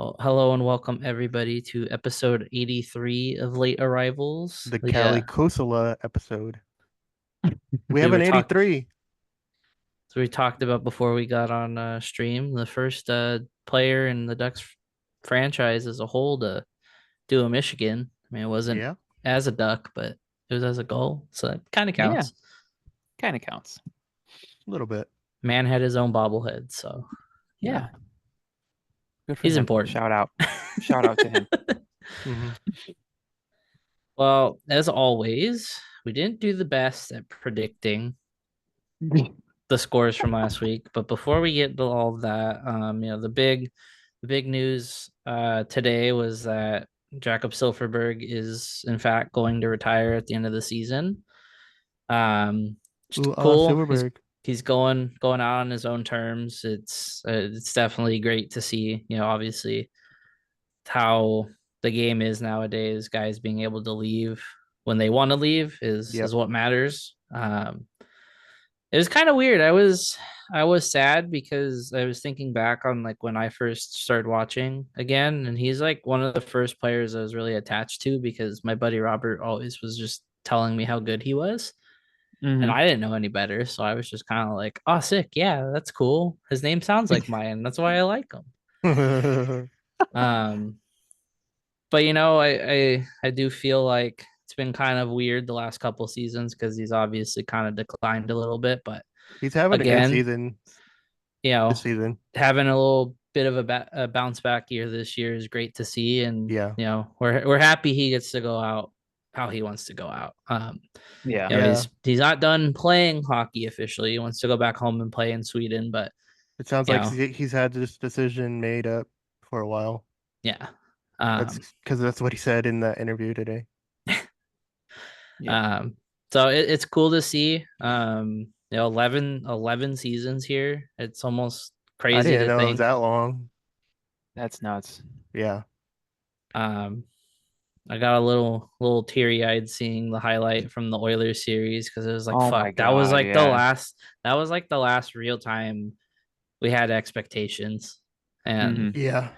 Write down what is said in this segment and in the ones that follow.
Well, hello and welcome everybody to episode 83 of Late Arrivals. The Cali Kosala episode. We we have were an talk 83. so we talked about before we got on stream the first player in the Ducks franchise as a whole to do a Michigan. I mean, it wasn't Yeah, as a Duck, but it was as a goal, so it kind of Yeah, counts. kind of counts. a little bit. Man had his own bobblehead, so you Yeah, know good for he's him. important. Shout out to him. hmm Well, as always, we didn't do the best at predicting the scores from last week. But before we get to all of that, the big news today was that Jakob Silfverberg is in fact going to retire at the end of the season. Ooh, Cool. Silverberg. He's going out on his own terms. It's definitely great to see. Obviously how the game is nowadays. Guys being able to leave when they want to leave is Yep. is what matters. It was kind of weird. I was sad because I was thinking back on like when I first started watching again, and he's like one of the first players I was really attached to because my buddy Robert always was just telling me how good he was. And Mhm. I didn't know any better, so I was just kind of like, "Oh, sick, yeah, that's cool. His name sounds like mine. That's why I like him." Um, but I do feel like it's been kind of weird the last couple seasons because he's obviously kind of declined a little bit, but He's having a good again, season you know, this season. having a little bit of a bounce back year this year is great to see, and Yeah. we're happy he gets to go out how he wants to go out. Yeah. Yeah. He's not done playing hockey officially. He wants to go back home and play in Sweden, but It sounds you like know, he's had this decision made up for a while. yeah. That's Um, because that's what he said in that interview today. Yeah. so it's cool to see. 11 seasons here. It's almost I crazy didn't to know it was think. that long. That's nuts. Yeah. Um, I got a little teary eyed seeing the highlight from the Oilers series because it was like, Oh my fuck, that was God. like the Yeah. last that was like the last real time we had expectations. And hmm Yeah.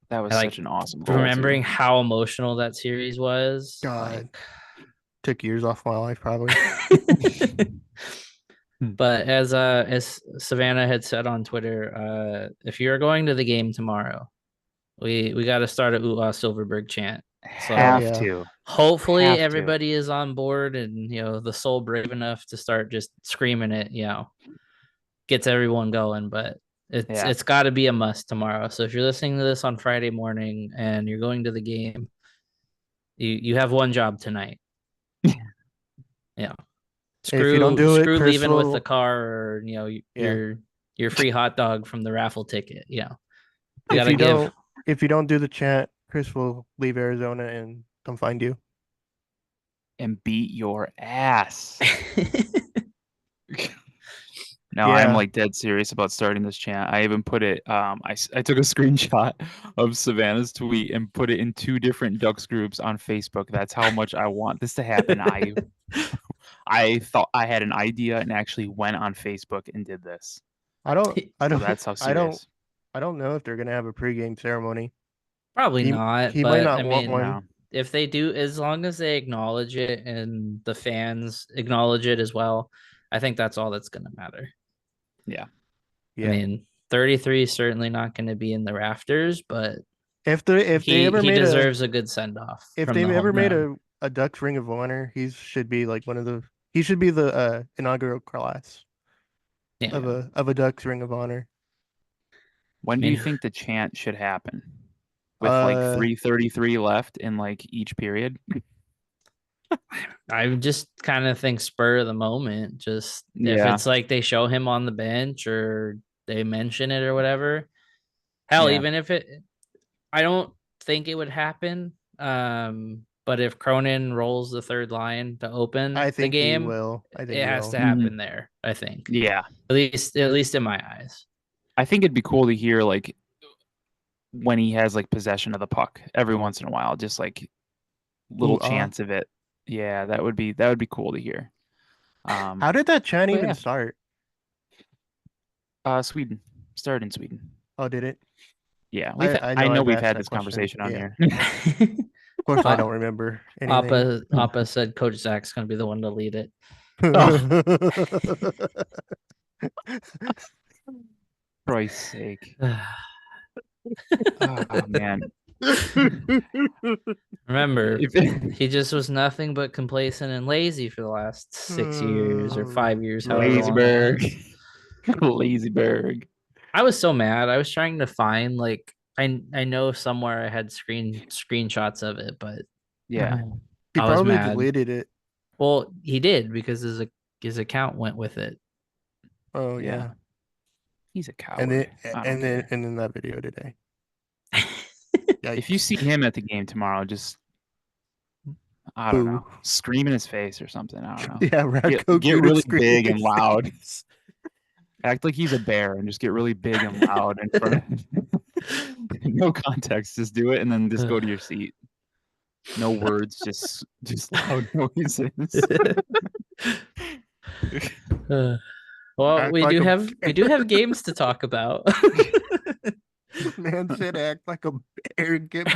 That I was like such an awesome goal remembering too. how emotional that series was. God. Like Took years off my life probably. Hmm. but as Savannah had said on Twitter, if you're going to the game tomorrow, we got to start a Silverberg chant. Hell So Have yeah. to. hopefully Have to. everybody is on board and the soul brave enough to start just screaming it, gets everyone going. But it's Yeah. it's got to be a must tomorrow. So if you're listening to this on Friday morning and you're going to the game, you have one job tonight. Yeah. And if you don't Screw do it, screw Chris leaving with the will. car or Yeah. your free hot dog from the raffle ticket. You If gotta you give. don't if you don't do the chant, Chris will leave Arizona and come find you. And beat your ass. No, I'm Yeah. like dead serious about starting this chant. I even put it. I took a screenshot of Savannah's tweet and put it in two different Ducks groups on Facebook. That's how much I want this to happen. I thought I had an idea and actually went on Facebook and did this. I don't I So don't that's how I don't serious. I don't know if they're gonna have a pregame ceremony. Probably He not, he might but I not want mean, No. one. if they do, as long as they acknowledge it and the fans acknowledge it as well, I think that's all that's gonna matter. Yeah. I Yeah. mean, 33 is certainly not going to be in the rafters, but If they he ever he made a deserves a good send off if from they the ever home made ground. a Ducks Ring of Honor, he should be like one of the he should be the inaugural class Yeah, of a Ducks Ring of Honor. I When do you mean, think the chant should happen? With like Uh 3:33 left in like each period? I just kind of think spur of the moment. Just if Yeah. it's like they show him on the bench or they mention it or whatever. Hell, Yeah. even if I don't think it would happen. But if Cronin rolls the third line to open I the think he game, will. I think it he has to will. Mhm. happen there. I think Yeah. at least in my eyes. I think it'd be cool to hear like when he has like possession of the puck every once in a while, just like Ooh, little chance of it. Yeah, that would be cool to hear. how did that chant But even yeah, start? Sweden started in Sweden. Oh, did it? Yeah, I know I know I've we've asked had that this question. conversation on Yeah. here. Of course, I Uh, don't remember anything. Appa said Coach Zach's gonna be the one to lead it. Christ's sake. Oh man. Remember, If he just was nothing but complacent and lazy for the last 6 years or 5 years, however long it was. Lazyberg. Lazyberg. I was so mad. I was trying to find like I know somewhere I had screenshots of it, but Yeah. He I was probably mad. deleted it. Well, he did because his account went with it. Oh Yeah. yeah. He's a coward. And then I don't and then care. and then that video today. If you Yikes. see him at the game tomorrow, just I don't know, Boo. scream in his face or something. I don't know. Yeah, Radko Get really scream big in and his loud. face. Act like he's a bear and just get really big and loud in front of him. No context, just do it and then just go to your seat. No words, just loud noises. Well, Act we like do a have games to talk about. man said act like a bear and get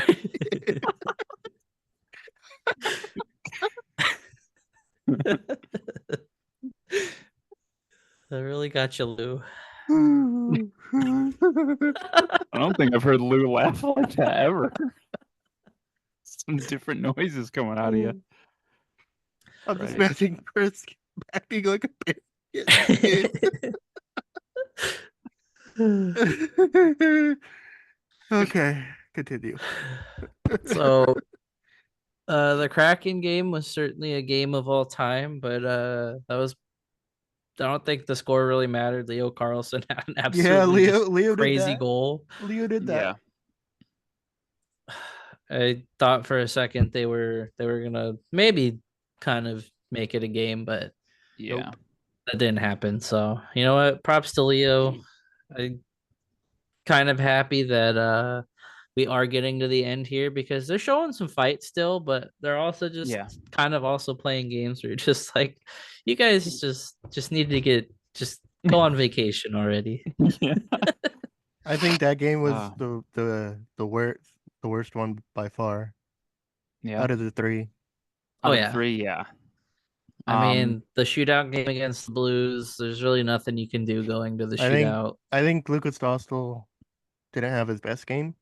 I really got you, Lou. I don't think I've heard Lou laugh like that ever. Some different noises coming out of you. I'm just Right. imagining Chris acting like a bear. Okay, continue. So the Kraken game was certainly a game of all time, but that was I don't think the score really mattered. Leo Carlson had an absolutely just Leo did crazy that. goal. Leo did that. Yeah. I thought for a second they were gonna maybe kind of make it a game, but Yeah. that didn't happen. So you know what? Props to Leo. I kind of happy that we are getting to the end here because they're showing some fight still, but they're also just Yeah. kind of also playing games where you're just like, you guys just need to go on vacation already. Yeah. I think that game was Ah. the worst one by far Yeah. out of the three. Oh, Out of yeah. 3, yeah. I mean, the shootout game against the Blues, there's really nothing you can do going to the shootout. I think Lucas Dostal didn't have his best game.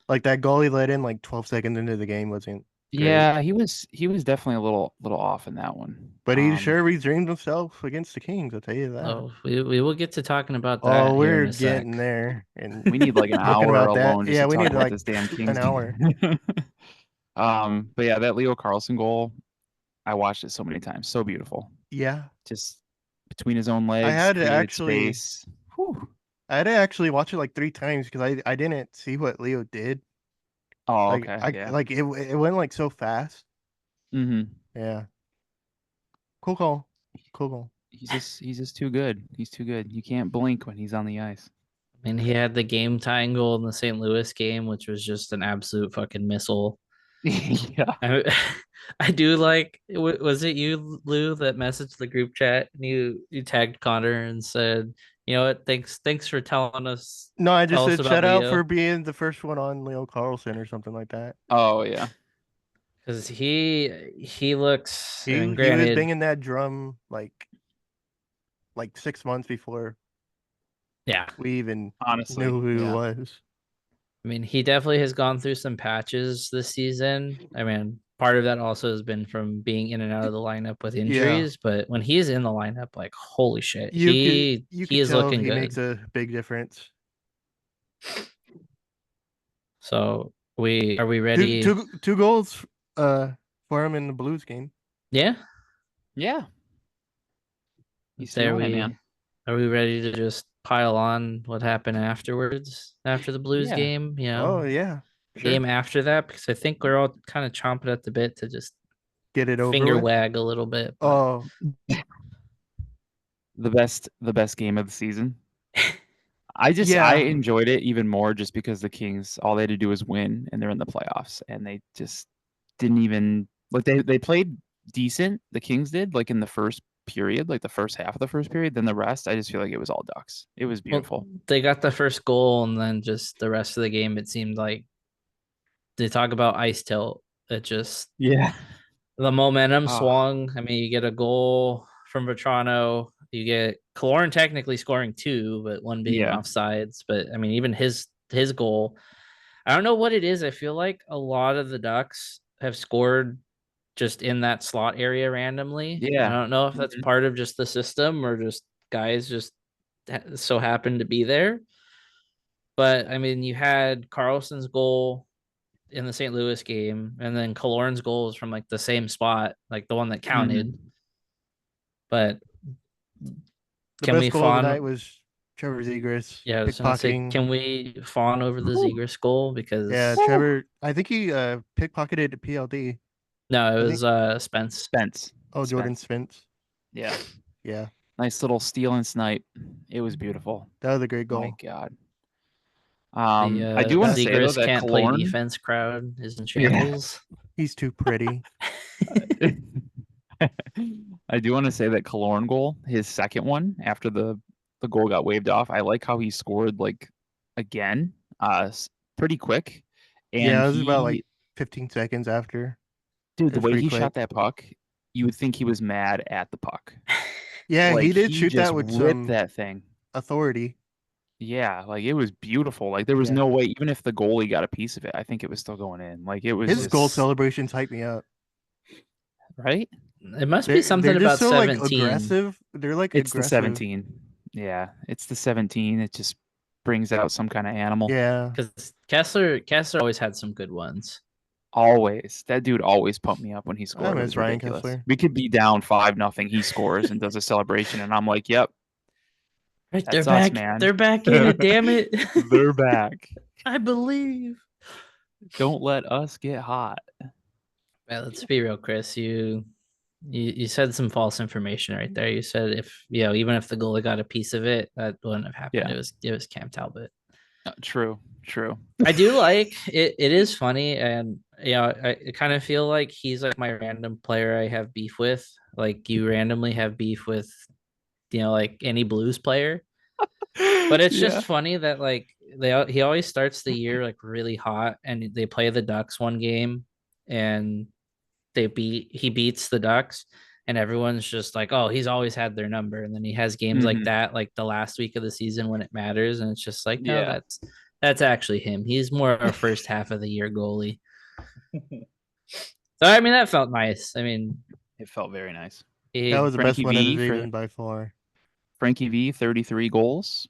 Like that goal he let in like 12 seconds into the game wasn't great. Yeah, he was definitely a little off in that one. But he sure redeemed himself against the Kings, I'll tell you that. Oh, we will get to talking about that Oh, here we're in a sec. getting there. And we need like an talking hour about that. alone just Yeah, to we talk need about like this damn Kings an hour. game. But yeah, that Leo Carlson goal, I watched it so many times. So beautiful. Yeah. Just between his own legs, had to created actually- space. Whew. I had to actually watch it like 3 times because I didn't see what Leo did. Oh, Like okay. Yeah. like it went like so fast. Mm-hmm. Yeah. Cool call. Cool call. He's just too good. He's too good. You can't blink when he's on the ice. I mean, he had the game tying goal in the St. Louis game, which was just an absolute fucking missile. Yeah. I do like. Was it you, Lou, that messaged the group chat and you tagged Connor and said, you know what? Thanks for telling us. No, I just Tell us said about shout out Leo. for being the first one on Leo Carlson or something like that. Oh yeah. Because he looks. He and was granted, banging that drum like 6 months before yeah. we even Honestly. knew who he yeah. was. I mean, he definitely has gone through some patches this season. I mean, part of that also has been from being in and out of the lineup with injuries. But when he's in the lineup, like holy shit, You he can is tell looking he good. makes a big difference. So are we ready? Two goals for him in the Blues game. Yeah. Yeah. He's There feeling it, we man. are we ready to just pile on what happened afterwards after the Blues Yeah. game? You know, Oh yeah. the Sure. game after that, because I think we're all kind of chomping at the bit to just Get it over finger with. wag a little bit. But Oh, The best game of the season. I Yeah. enjoyed it even more just because the Kings, all they had to do was win and they're in the playoffs, and they just didn't even like they played decent. The Kings did, like in the first period, like the first half of the first period. Then the rest, I just feel like it was all Ducks. It was Well, beautiful. they got the first goal, and then just the rest of the game, it seemed like they talk about ice tilt. It just Yeah. the momentum Ah. swung. I mean, you get a goal from Vetrano. You get Kaloran technically scoring 2, but one being Yeah. offsides. But I mean, even his goal, I don't know what it is. I feel like a lot of the Ducks have scored just in that slot area randomly. Yeah. I don't know if that's Mhm. part of just the system or just guys just so happen to be there. But I mean, you had Carlson's goal in the St. Louis game, and then Kaloran's goal is from like the same spot, like the one that counted. Mhm. But The can we best goal of the night fawn? was Trevor Zegras Yeah, I was gonna say, pickpocketing. can we fawn over the Whew. Zegras goal? Because Yeah, Trevor. I think he pickpocketed a PLD. no, it I was think. Spence. Spence. Oh, Jordan Spence. Spence. Yeah. Yeah, Nice little steal and snipe. It was beautiful. that was a great My goal. God. The I do want to say though Zegras that can't play Killorn, defense crowd is in Yeah. shambles. He's too pretty. I do want to say that Killorn goal, his second one after the goal got waved off. I like how he scored like again, pretty quick. And Yeah, it was about like 15 seconds after. dude, It the was way pretty he shot quick. that puck, you would think he was mad at the puck. Yeah, Like he did shoot just that with ripped some that thing. authority. Yeah, like it was beautiful. Like there was Yeah. no way, even if the goalie got a piece of it, I think it was still going in. Like it was His just goal celebrations hype me up. right. It must be They're something just about so like 17. aggressive. They're like It's the aggressive. 17. Yeah, it's the 17. It just brings out some kind of animal. Yeah. Because Kessler always had some good ones. Always. That dude always pumped me up when he scored. It miss was Ryan ridiculous. Kessler. We could be down 5-0. He scores and does a celebration, and I'm like, yep, Right, that's they're us, back. man. They're back in it. Damn it! They're back. I believe. Don't let us get hot. Well, let's be real, Chris. You said some false information right there. You said if even if the goalie got a piece of it, that wouldn't have happened. Yeah. It was Cam Talbot. True. I do like it. It is funny, and I kind of feel like he's like my random player I have beef with. Like you randomly have beef with, like any Blues player. But it's Yeah. just funny that like he always starts the year like really hot, and they play the Ducks one game, and he beats the Ducks, and everyone's just like, oh, he's always had their number, and then he has games like Mhm. that, like the last week of the season when it matters, and it's just like, no, Yeah. that's actually him. He's more a first half of the year goalie. So I mean, that felt nice. I mean, It felt very nice. That was the best Frankie one of V the for- season by far. Frankie V, 33 goals.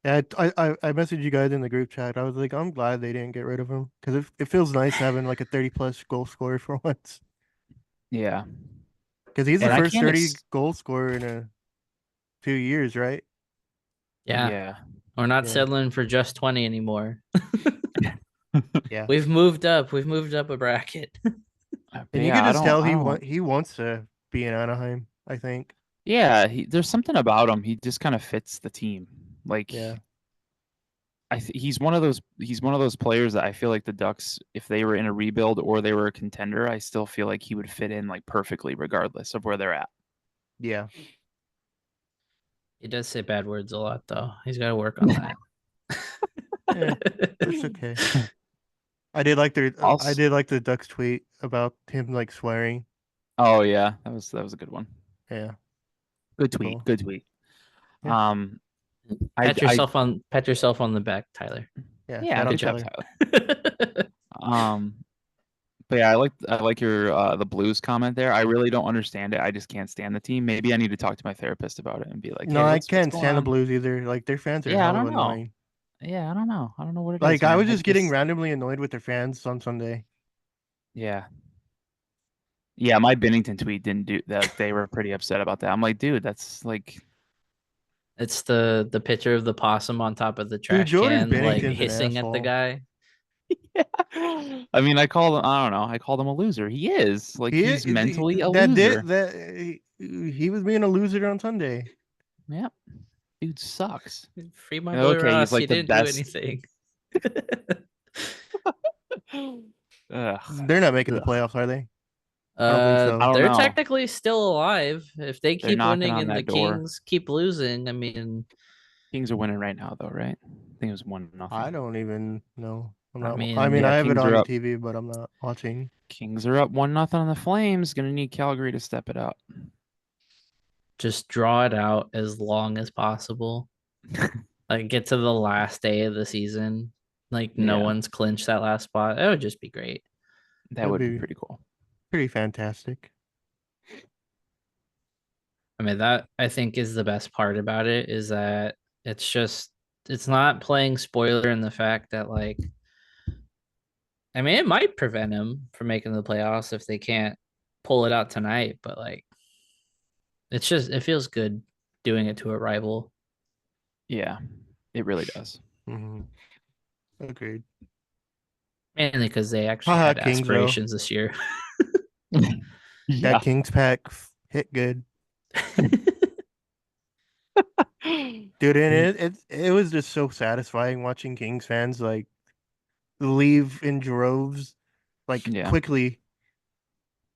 Yeah, I messaged you guys in the group chat. I was like, I'm glad they didn't get rid of him because it feels nice having like a 30+ goal scorer for once. Yeah. Because he's the And I first can't 30 ex- goal scorer in a few years, right? yeah, we're not Yeah. settling for just 20 anymore. Yeah. We've moved up. We've moved up a bracket. And you can just tell he wants to be in Anaheim, I think. Yeah, there's something about him. He just kind of fits the team. Like, Yeah. he's one of those players that I feel like the Ducks, if they were in a rebuild or they were a contender, I still feel like he would fit in like perfectly, regardless of where they're at. Yeah. He does say bad words a lot, though. He's got to work on that. Yeah, it's okay. I did like the Ducks tweet about him like swearing. Oh yeah, that was a good one. Yeah. Good tweet. Cool. Good tweet. Yeah. Pat yourself on the back, Tyler. Yeah. Good job, Tyler. But yeah, I like your the Blues comment there. I really don't understand it. I just can't stand the team. Maybe I need to talk to my therapist about it and be like, No, hey, I what's can't going stand the on? Blues either. Like their fans are Yeah, I hella don't know. annoying. Yeah, I don't know. I don't know what it is. Like I man. was just getting randomly annoyed with their fans on Sunday. Yeah. Yeah, my Bennington tweet didn't do that. They were pretty upset about that. I'm like, dude, that's like It's the picture of the possum on top of the trash Jordan can, like Bennington's an hissing at the asshole. guy. yeah. I mean, I don't know. I called him a loser. He is. Like he's mentally a loser. He was being a loser on Sunday. Yeah. Dude sucks. Free my boy Okay, Ross. he's like He the didn't best. do anything. Ugh. They're not making the Ugh. playoffs, are they? I don't think so. I don't They're know. technically still alive. If they They're keep knocking winning on and the that door. Kings keep losing, I mean, Kings are winning right now, though, right? I think it was 1-0. I don't even know. I'm I not. mean, I mean, yeah, I have it Kings on are the up. TV, but I'm not watching. Kings are up 1-0 on the Flames. Gonna need Calgary to step it up. just draw it out as long as possible. Like get to the last day of the season. Like no Yeah. one's clinched that last spot. That would just be great. That That'd would be be- pretty cool. Pretty fantastic. I mean, that I think is the best part about it is that it's not playing spoiler in the fact that like I mean it might prevent them from making the playoffs if they can't pull it out tonight, but like it feels good doing it to a rival. Yeah, it really does. Hmm. Agreed. Mainly because they actually Haha, had Kings, though. aspirations this year. Yeah. That Kings pack hit good, dude. And it was just so satisfying watching Kings fans like leave in droves, like Yeah. quickly.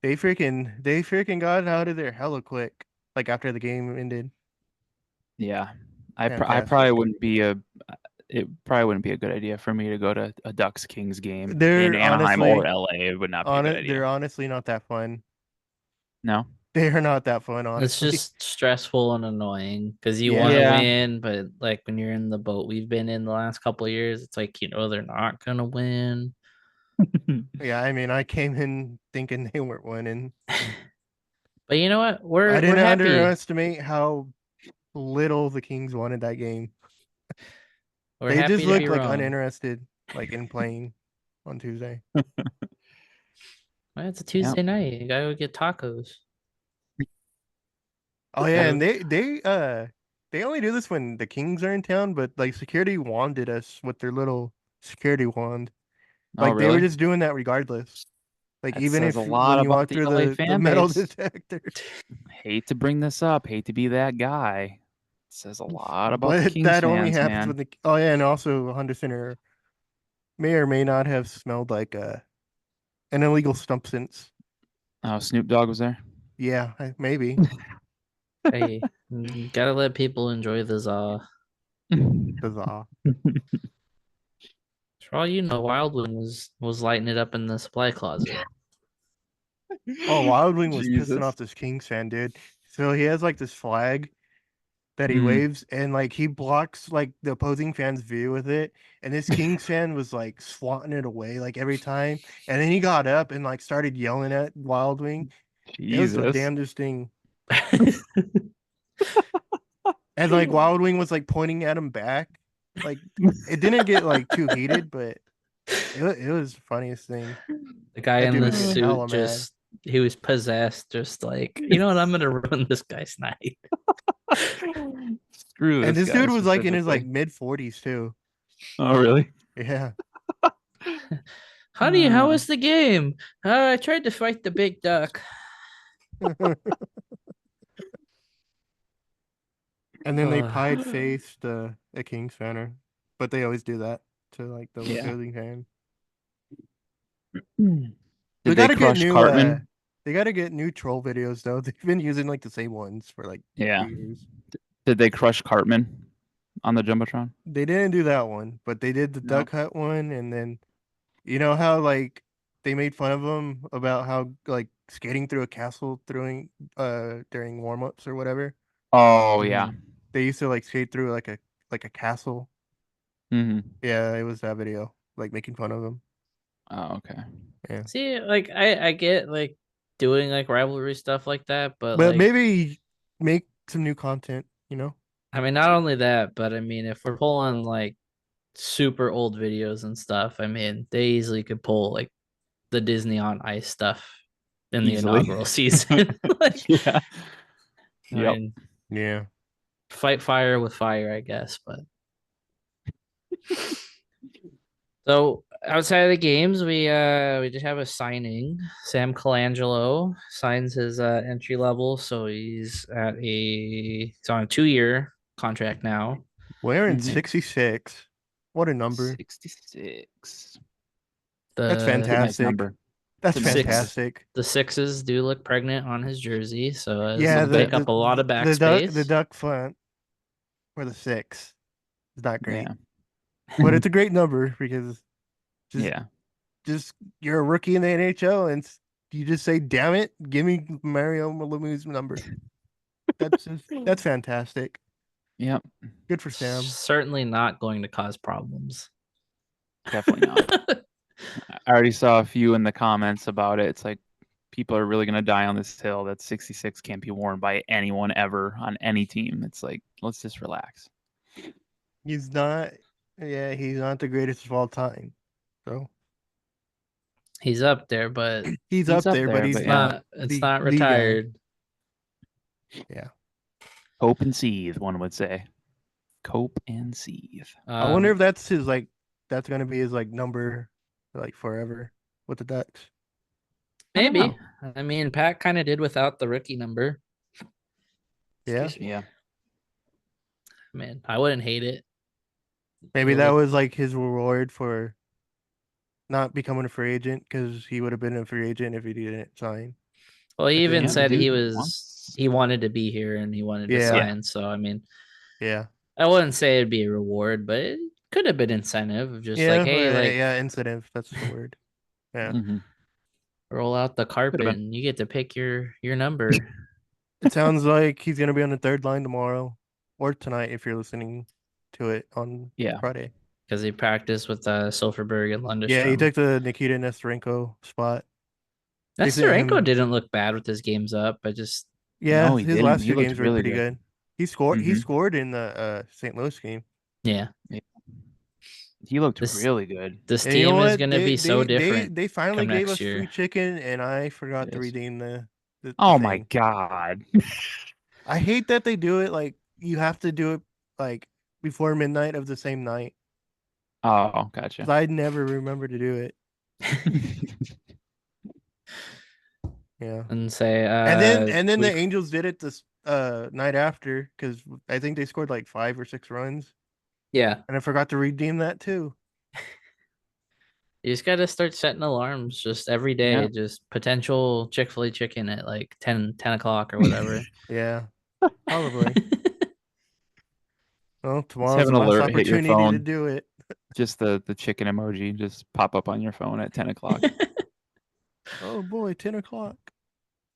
They freaking got out of there hella quick. Like after the game ended. Yeah. I Fantastic. probably wouldn't be it probably wouldn't be a good idea for me to go to a Ducks Kings game They're in Anaheim or honestly- LA. It would not be a good idea. They're honestly not that fun. No. They are not that fun, It's honestly. just stressful and annoying because you Yeah. want to Yeah. win, but like when you're in the boat we've been in the last couple of years, it's like they're not gonna win. Yeah, I mean, I came in thinking they weren't winning. But you know what? I We're didn't happy. underestimate how little the Kings wanted that game. We're They happy just to looked be like wrong. uninterested, like in playing on Tuesday. Well, it's a Tuesday night. You gotta go get tacos. Oh yeah, Gotta- and they only do this when the Kings are in town, but like security wanded us with their little security wand. Oh, Like they were really? just doing that regardless. Like That even says if a lot when you about walk the through LA the fan metal base. detector. Hate to bring this up. Hate to be that guy. It says a lot about the But Kings that only fans, happens man. when the oh yeah, and also Hunter Center may or may not have smelled like an illegal stump since. Oh, Snoop Dogg was there. Yeah, maybe. Hey, you gotta let people enjoy the za. Huzzah. For all you know, Wildwing was lighting it up in the supply closet. Oh, Wild Wing was pissing Jesus. off this Kings fan, dude. So he has like this flag that he Mm. waves, and like he blocks like the opposing fan's view with it. And this Kings fan was like swatting it away like every time. And then he got up and like started yelling at Wild Wing. It was the Jesus. damnedest thing. And like Wild Wing was like pointing at him back. Like it didn't get like too heated, but it was the funniest thing. The guy That in dude the was getting suit hella mad. just he was possessed, just like, you know what, I'm gonna ruin this guy's night. Screw And this guy dude was like in his like specifically. mid-40s too. Oh, really? Yeah. Honey, how was the game? I tried to fight the big duck. And then they Ugh. pied faced a Kings fanner, but they always do that to like the Yeah. opposing fan. Did They they gotta get crush new. Cartman? They gotta get new troll videos though. They've been using like the same ones for like Yeah. years. Did they crush Cartman on the Jumbotron? They didn't do that one, but they did the No. duck hut one, and then you know how like they made fun of him about how like skating through a castle during warm-ups or whatever. Oh, yeah. Mhm. They used to like skate through like a castle. Hmm. Yeah, it was that video, like making fun of him. Oh, okay. See, like I get like doing like rivalry stuff like that, but But like maybe make some new content, you know? I mean not only that, but I mean if we're pulling like super old videos and stuff, I mean they easily could pull like the Disney on Ice stuff in the Easily. inaugural season. Like, Yeah. I Yep. mean, Yeah. fight fire with fire, I guess. But so outside of the games, we just have a signing. Sam Colangelo signs his entry level, so he's on a 2-year contract now. We're in Mhm. 66. What a number. 66. The That's Pretty nice fantastic. number. That's to mention. fantastic. The sixes do look pregnant on his jersey, so this Yeah, will take up a lot of the backspace. duck font for the 6 is not great, Yeah. but it's a great number because just Yeah. just you're a rookie in the NHL and you just say, "Damn it, give me Mario Lemieux's number." That's fantastic. Yep. Good for Sam. Certainly not going to cause problems. Definitely not. I already saw a few in the comments about it. It's like people are really gonna die on this hill that 66 can't be worn by anyone ever on any team. It's like, let's just relax. He's not, yeah, he's not the greatest of all time. So He's up there, but he's up there, but he's but not. it's the- not the guy. retired. Yeah, Cope and seethe, one would say. Cope and seethe. I wonder Um, if that's his like. That's gonna be his like number, like forever with the Ducks. I don't maybe. I mean, Pat kind of did without the rookie number. Yeah, Excuse me. Yeah. Man, I wouldn't hate it. maybe It'll that look- was like his reward for not becoming a free agent because he would have been a free agent if he didn't sign. Well, he I even think- said he Dude was wants- he wanted to be here and he wanted to Yeah. sign. So I mean, Yeah, I wouldn't say it'd be a reward, but it could have been incentive of just yeah, like, hey, like yeah, incentive. That's the word. Yeah, Mhm. roll out the carpet been. and you get to pick your number. it sounds like he's gonna be on the third line tomorrow or tonight if you're listening to it on Yeah. Friday. Because he practiced with Silverberg and Lundestrom. Yeah, he took the Nikita Nesterenko spot. they sent Nesterenko him- didn't look bad with his games up. I just Yeah, No, he his didn't. last He two looked games were really pretty good. good. He scored. He Mhm. scored in the St. Louis game. yeah, He looked This- really good. this And you know team is what? gonna be so different. They finally come gave next us year. free chicken, and I forgot It to is. redeem the Oh my thing. god. I hate that they do it like you have to do it like before midnight of the same night. Oh, 'Cause gotcha. I never remember to do it. Yeah. and say, And then the we- Angels did it this night after because I think they scored like 5 or 6 runs, yeah, and I forgot to redeem that too. you just gotta start setting alarms just every day. Yeah. Just potential Chick-fil-A chicken at like 10 o'clock or whatever. Yeah, probably. Well, tomorrow's have the an last alert hit your opportunity to phone. do it. Just the chicken emoji just pop up on your phone at 10 o'clock. Oh boy, 10 o'clock.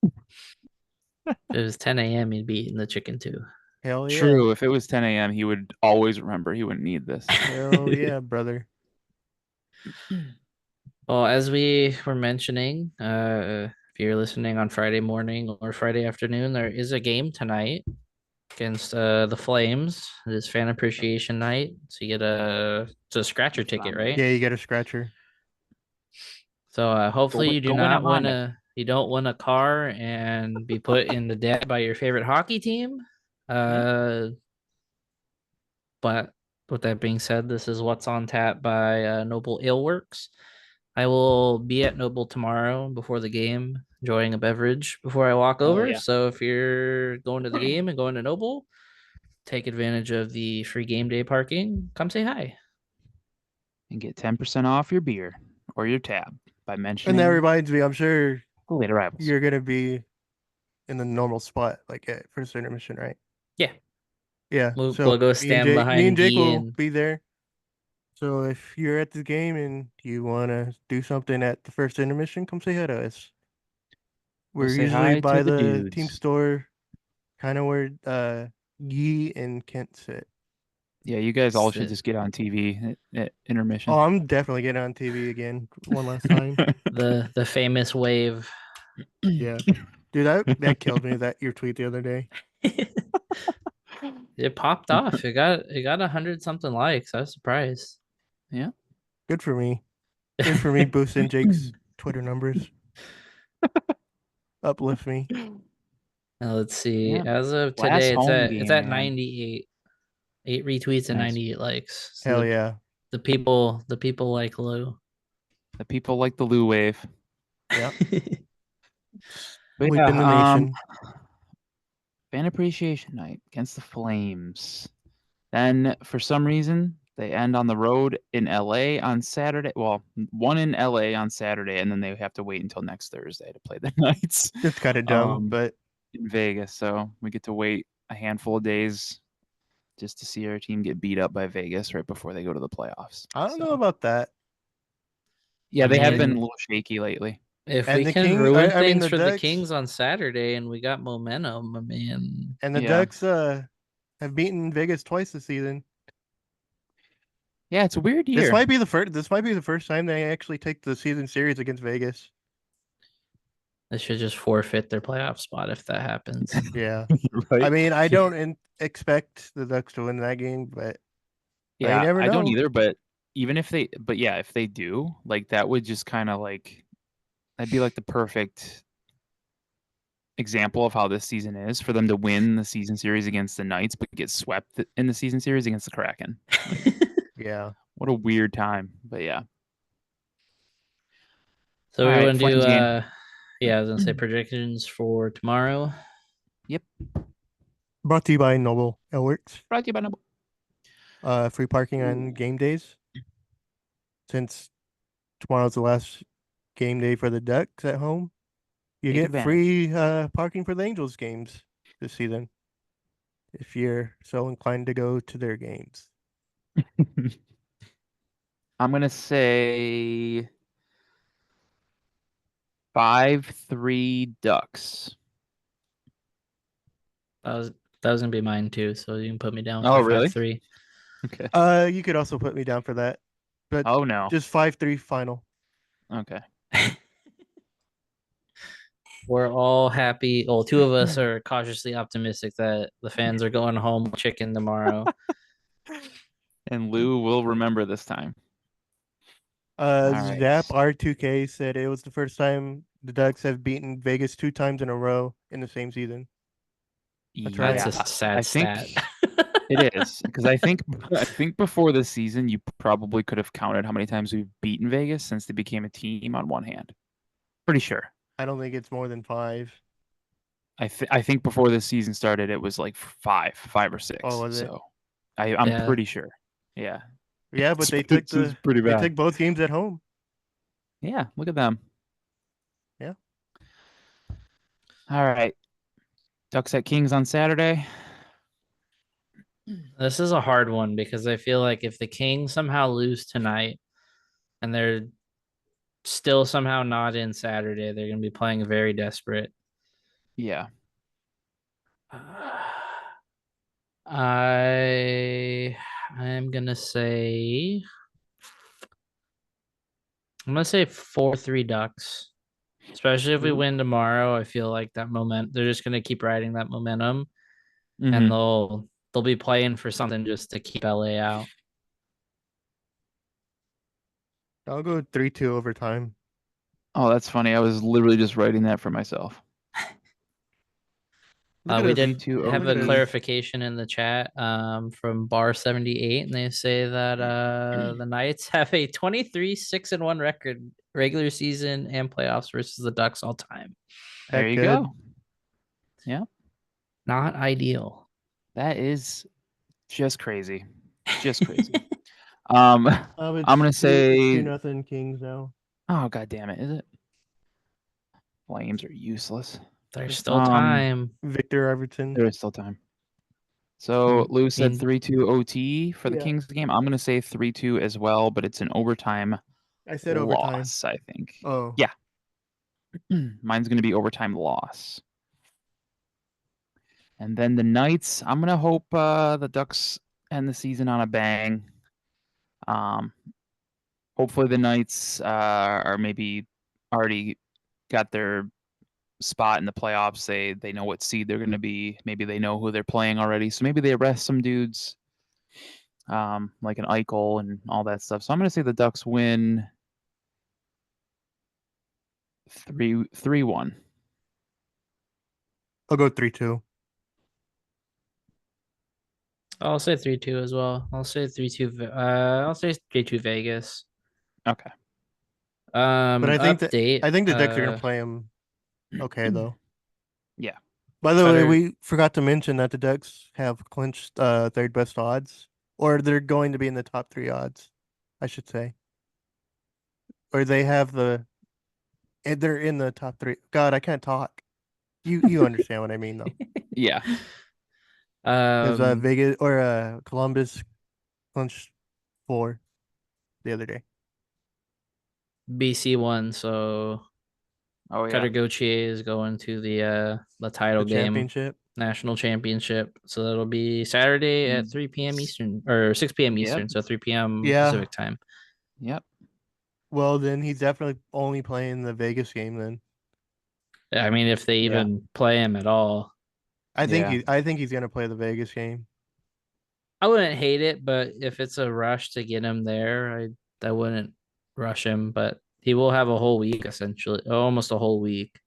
If it was 10 a.m., you'd be eating the chicken too. Hell yeah. True. If it was 10 a.m., he would always remember. He wouldn't need this. Hell yeah, brother. Well, as we were mentioning, if you're listening on Friday morning or Friday afternoon, there is a game tonight against the Flames. It is fan appreciation night, so you get it's a scratcher ticket, right? Yeah, you get a scratcher. So hopefully win- you do go win a not win Honda. you don't win a car and be put in the debt by your favorite hockey team. But with that being said, this is what's on tap by Noble Ale Works. I will be at Noble tomorrow before the game, enjoying a beverage before I walk over. yeah. So if you're going to the game and going to Noble, take advantage of the free game day parking. Come say hi. And get 10% off your beer or your tab by mentioning And that reminds me, I'm sure the late arrivals. you're gonna be in the normal spot, like at first intermission, right? Yeah. Yeah. We'll so go me and stand Jake- behind Me and Jake Guy will and- be there. So if you're at the game and you wanna do something at the first intermission, come say hi to us. We're say usually hi to by the the team dudes. store, kind of where Guy and Kent sit. Yeah, you guys all should Sit. just get on TV at intermission. Oh, I'm definitely getting on TV again one last time. the famous wave. Yeah. Dude, that killed me, that your tweet the other day. It popped off. It got 100 something likes. I was surprised. Good for me. Good for me boosting Jake's Twitter numbers. Uplift me. Now let's see. Yeah. As of Last today, home it's game, at man. 98. 8 retweets and Nice. 98 likes. So Hell yeah. the people like Lou. The people like the Lou wave. Yeah. But We've been the nation. Fan appreciation night against the Flames. Then, for some reason, They end on the road in LA on Saturday. Well, one in LA on Saturday, and then they have to wait until next Thursday to play the Knights It's kind of dumb, but in Vegas. So we get to wait a handful of days just to see our team get beat up by Vegas right before they go to the playoffs. I don't know So, about that. yeah, I they have been mean- a little shaky lately. If And we the can King- ruin I mean, things the for the Ducks- Kings on Saturday and we got momentum, I mean, And the Yeah. Ducks have beaten Vegas twice this season. Yeah, it's a weird year. This might be the first. This might be the first time they actually take the season series against Vegas. they should just forfeit their playoff spot if that happens. Yeah. right? I mean, I don't expect the Ducks to win that game, but Yeah, never I don't know. either, but even if they but yeah, if they do, like that would just kind of like that'd be like the perfect example of how this season is for them to win the season series against the Knights but get swept in the season series against the Kraken. yeah. What a weird time. But yeah. So All we right, want to do Flames game. yeah, I was gonna say predictions for tomorrow. Brought to you by Noble Elworks. Brought to you by Noble. Free parking on game days. Since tomorrow's the last game day for the Ducks at home, you Take get advantage. free parking for the Angels games this season. If you're so inclined to go to their games. I'm gonna say 5-3 Ducks. That was gonna be mine too, so you can put me down Oh, for really? 5-3. Okay. You could also put me down for that. But Oh no. just 5-3 final. Okay. We're all happy. Well, two of us are cautiously optimistic that the fans are going home with chicken tomorrow. And Lou will remember this time. right. Zap R2K said it was the first time the Ducks have beaten Vegas 2 times in a row in the same season. That's right. That's a sad I think stat. it is because I think before this season you probably could have counted how many times we've beaten Vegas since they became a team on one hand. Pretty sure. I don't think it's more than 5. I think before this season started it was like 5 or 6. Oh, was it? So I'm Yeah. pretty sure. Yeah. Yeah, but they It's took pretty they bad. took both games at home. Yeah, look at them. Yeah. All right. Ducks at Kings on Saturday. This is a hard one because I feel like if the Kings somehow lose tonight and they're still somehow not in Saturday, they're going to be playing very desperate. Yeah. I'm gonna say 4-3 Ducks. Especially if we Ooh. win tomorrow, I feel like that they're just gonna keep riding that momentum, Mhm. and they'll be playing for something just to keep LA out. I'll go 3-2 overtime. Oh, that's funny. I was literally just writing that for myself. Look at We us. did 3-2 have look a at us. clarification in the chat from Bar 78, and they say that the Knights have a 23-6-1 record regular season and playoffs versus the Ducks all time. There Heck you good. go. Yeah. Not ideal. That is just crazy. Just crazy. I'm gonna say 2-0 Kings now. oh god damn it, is it? Flames are useless. There's still Um, time. Victor Everton. There is still time. So Lou said mean- 3-2 OT for the Yeah. Kings game. I'm gonna say 3-2 as well, but it's an overtime I said overtime. loss, I think. Oh. Yeah. Mine's gonna be overtime loss. And then the Knights, I'm gonna hope the Ducks end the season on a bang. Hopefully the Knights are maybe already got their spot in the playoffs. They know what seed they're gonna be. Maybe they know who they're playing already. So maybe they rest some dudes, like an Eichel and all that stuff. So I'm gonna say the Ducks win 3-1. I'll go 3-2. I'll say 3-2 as well. I'll say 3-2. I'll say 3-2 Vegas. Okay. But I think update. I think the Ducks are gonna play him okay though. Yeah. By the way, Better- we forgot to mention that the Ducks have clinched third best odds or they're going to be in the top 3 odds, I should say. Or they have they're in the top 3. God, I can't talk. You understand what I mean though. Yeah. Because Um, Vegas or Columbus clinched 4 the other day. BC won, so Oh yeah. Cutter Gauthier is going to the title The game, championship. national championship. So that'll be Saturday at 3 p.m. Eastern or 6 p.m. Yep. Eastern, so 3 p.m. Yeah. Pacific time. Yep. Well, then he's definitely only playing the Vegas game then. I mean, if they Yeah. even play him at all, I think Yeah. I think he's gonna play the Vegas game. I wouldn't hate it. But if it's a rush to get him there, I wouldn't rush him. But he will have a whole week essentially, almost a whole week.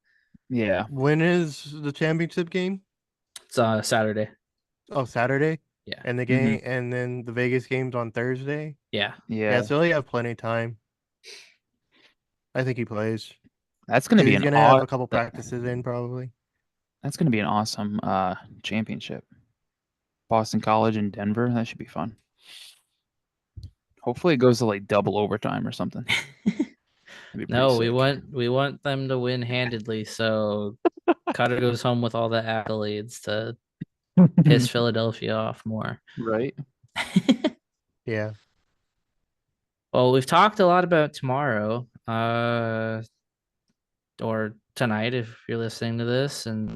Yeah. When is the championship game? It's Saturday. Oh, Saturday. Yeah. And the game, and then the Vegas game's on Thursday. Yeah. Yeah, Yeah. so he have plenty of time. I think he plays. That's gonna be He's an gonna have a aw- couple practices in probably. That's gonna be an awesome championship. Boston College and Denver. That should be fun. Hopefully it goes to like double overtime or something. That'd be pretty No, sick. we want them to win handedly. So Cutter goes home with all the accolades to piss Philadelphia off more. Right. Yeah. Well, we've talked a lot about tomorrow, or tonight if you're listening to this, and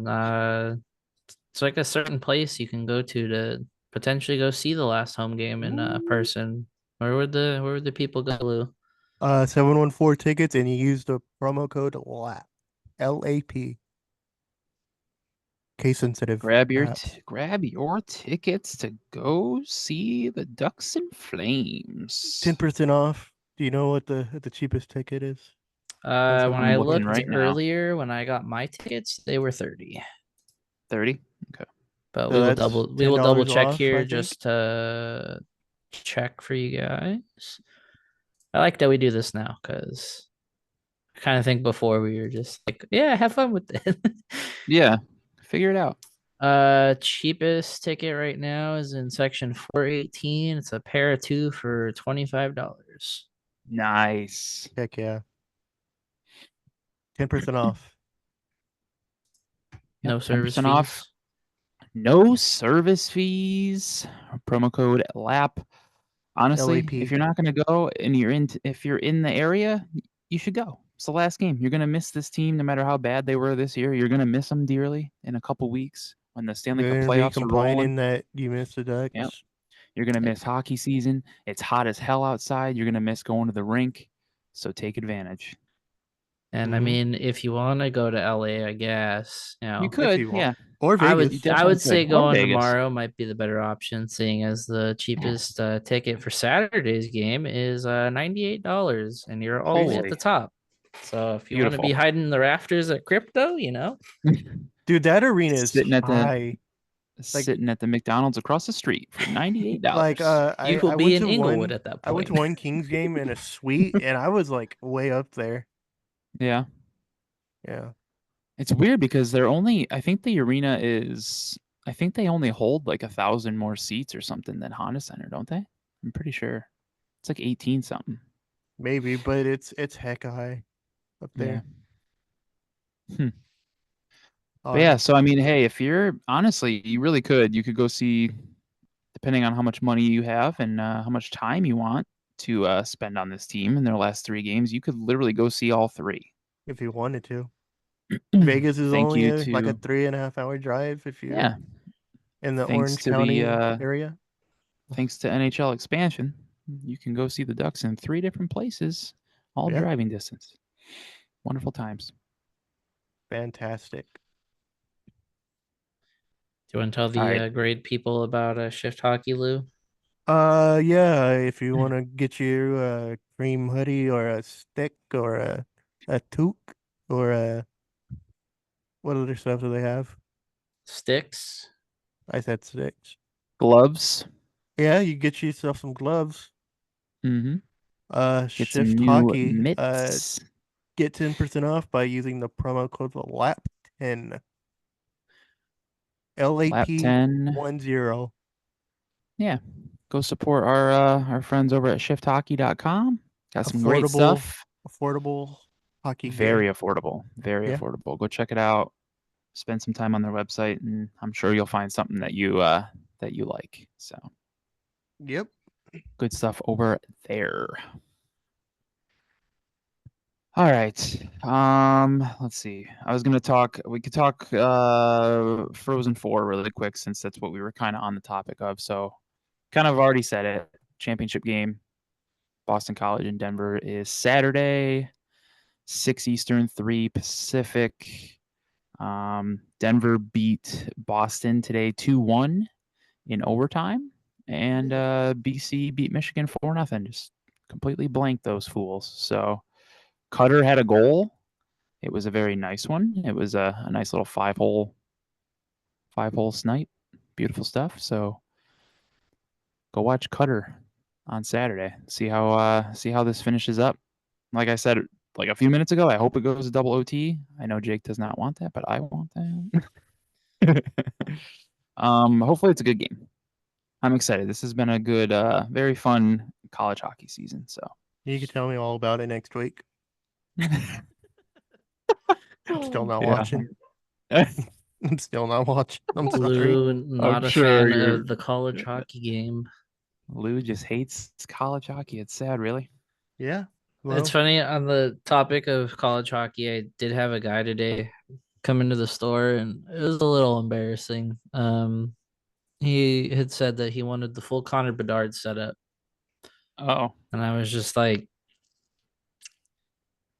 it's like a certain place you can go to potentially go see the last home game in person. Where would the people go, Lou? 714 tickets, and you use the promo code LAP. LAP. Case sensitive. Grab your perhaps. grab your tickets to go see the Ducks and Flames. 10% off. Do you know what the cheapest ticket is? When I'm I looking looked right now. earlier, when I got my tickets, they were 30. 30. Okay. But So we will that's double $10 check off, I here think. just to check for you guys. I like that we do this now because I kind of think before we were just like, yeah, have fun with it. Yeah. Figure it out. Cheapest ticket right now is in section 418. It's a pair of 2 for $25. Nice. Heck yeah. 10% off. No Yep, service 10% off. fees. No service fees. Promo code LAP. Honestly, LAP. if you're not going to go and if you're in the area, you should go. It's the last game. You're going to miss this team no matter how bad they were this year. You're going to miss them dearly in a couple weeks when the Stanley You're Cup gonna be playoffs are rolling. complaining that you missed the Ducks. Yep. You're going to miss hockey season. It's hot as hell outside. You're going to miss going to the rink. So take advantage. And I Mhm. mean, if you want to go to LA, I guess, You could, you want. yeah. Or I Vegas. You would definitely say could. Or going Vegas. tomorrow might be the better option, seeing as the cheapest ticket for Saturday's game is $98, and you're all the way at Holy. the top. So if you want to be Beautiful. hiding in the rafters at crypto, Dude, that arena is Sitting at the high. sitting at the McDonald's across the street for $98. Like you will I be went in to Inglewood one at that I went to point. one Kings game in a suite and I was like way up there. Yeah. Yeah. It's weird because I think the arena I think they only hold like 1,000 more seats or something than Honda Center, don't they? I'm pretty sure. It's like 18 something. Maybe, but it's hecka high up there. But yeah, so I mean, hey, if you're honestly, you really could. You could go see, depending on how much money you have and how much time you want to spend on this team in their last 3 games, you could literally go see all 3. If you wanted to. Vegas is Thank only you like a to 3.5-hour drive if you're yeah. in the Thanks Orange to County the area. thanks to NHL expansion, you can go see the Ducks in 3 different places, all Yeah. driving distance. Wonderful times. Fantastic. Do you want to tell the Alright. great people about Shift Hockey, Lou? Yeah, if you want to get you a cream hoodie or a stick or a toque or what other stuff do they have? Sticks. I said sticks. Gloves. Yeah, you get yourself some gloves. Mm-hmm. Get some Shift new Hockey. mitts. Get 10% off by using the promo code LAP10. Lap 10. LAP10. Yeah. go support our friends over at shifthockey.com. Got some great stuff. Affordable hockey Very gear. affordable. Very Yeah. affordable. Go check it out. Spend some time on their website, and I'm sure you'll find something that you like. So Yep. good stuff over there. All right. Let's see. We could talk Frozen 4 really quick since that's what we were kind of on the topic of. So kind of already said it. Championship game, Boston College in Denver is Saturday, 6 Eastern, 3 Pacific. Denver beat Boston today 2-1 in overtime, and BC beat Michigan 4-0. Just completely blanked those fools. So Cutter had a goal. It was a very nice one. It was a nice little five-hole snipe. Beautiful stuff. So go watch Cutter on Saturday. See how this finishes up. Like I said, like a few minutes ago, I hope it goes to double OT. I know Jake does not want that, but I want that. Hopefully it's a good game. I'm excited. This has been a good, very fun college hockey season. So You can tell me all about it next week. I'm still not Yeah. watching. I'm still not watching. I'm sorry. Lou, not a sure fan you're- of the college hockey game. Lou just hates college hockey. It's sad, really. Yeah. Well, It's funny on the topic of college hockey. I did have a guy today come into the store, and it was a little embarrassing. He had said that he wanted the full Connor Bedard setup, Oh, and I was just like,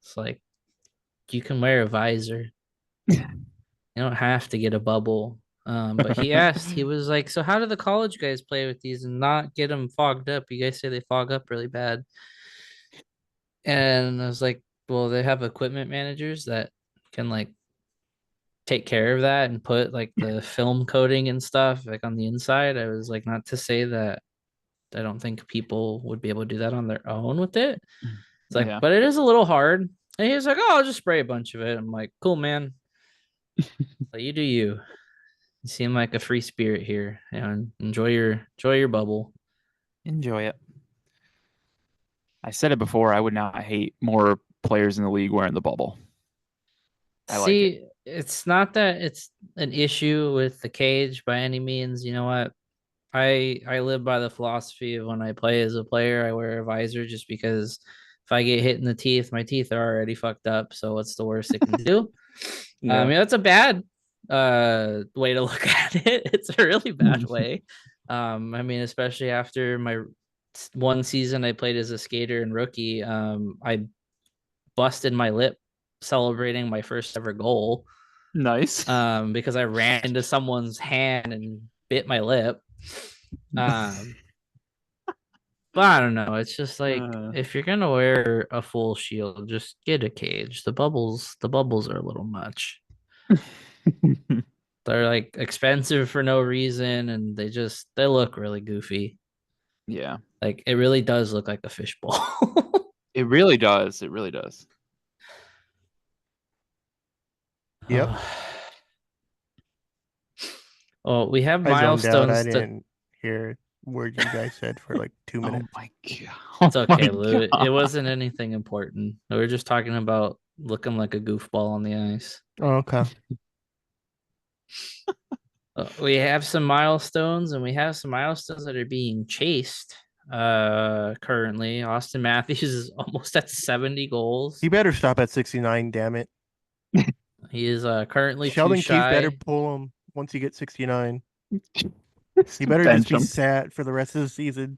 "It's like you can wear a visor. You don't have to get a bubble." But he asked, he was like, "So how do the college guys play with these and not get them fogged up? You guys say they fog up really bad." And I was like, "Well, they have equipment managers that can like take care of that and put like the film coating and stuff like on the inside." I was like, not to say that I don't think people would be able to do that on their own with it. It's like, yeah. but it is a little hard. And he was like, "Oh, I'll just spray a bunch of it." I'm like, "Cool, man. Like, you do you. You seem like a free spirit here, and enjoy your bubble." Enjoy it. I said it before. I would not hate more players in the league wearing the bubble. I like it. See, it's not that it's an issue with the cage by any means. You know what? I live by the philosophy of when I play as a player, I wear a visor just because if I get hit in the teeth, my teeth are already fucked up. So what's the worst it can do? Yeah. That's a bad way to look at it. It's a really bad way. I mean, especially after my one season I played as a skater and rookie, I busted my lip celebrating my first ever goal Nice. because I ran into someone's hand and bit my lip. But I don't know. It's just like if you're gonna wear a full shield, just get a cage. The bubbles are a little much. They're like expensive for no reason, and they look really goofy. Yeah. Like it really does look like a fishbowl. It really does. It really does. Yep. Oh, we have I zoned out. I milestones. didn't hear word you guys said for like 2 minutes. Oh my god. It's Oh okay, my Lou. It God. wasn't anything important. We were just talking about looking like a goofball on the ice. Oh, okay. We have some milestones, and we have some milestones that are being chased. Currently, Austin Matthews is almost at 70 goals. He better stop at 69. Damn it. He is currently Sheldon too Keefe shy. better pull him once he gets 69. He better just be sat for the rest of the season.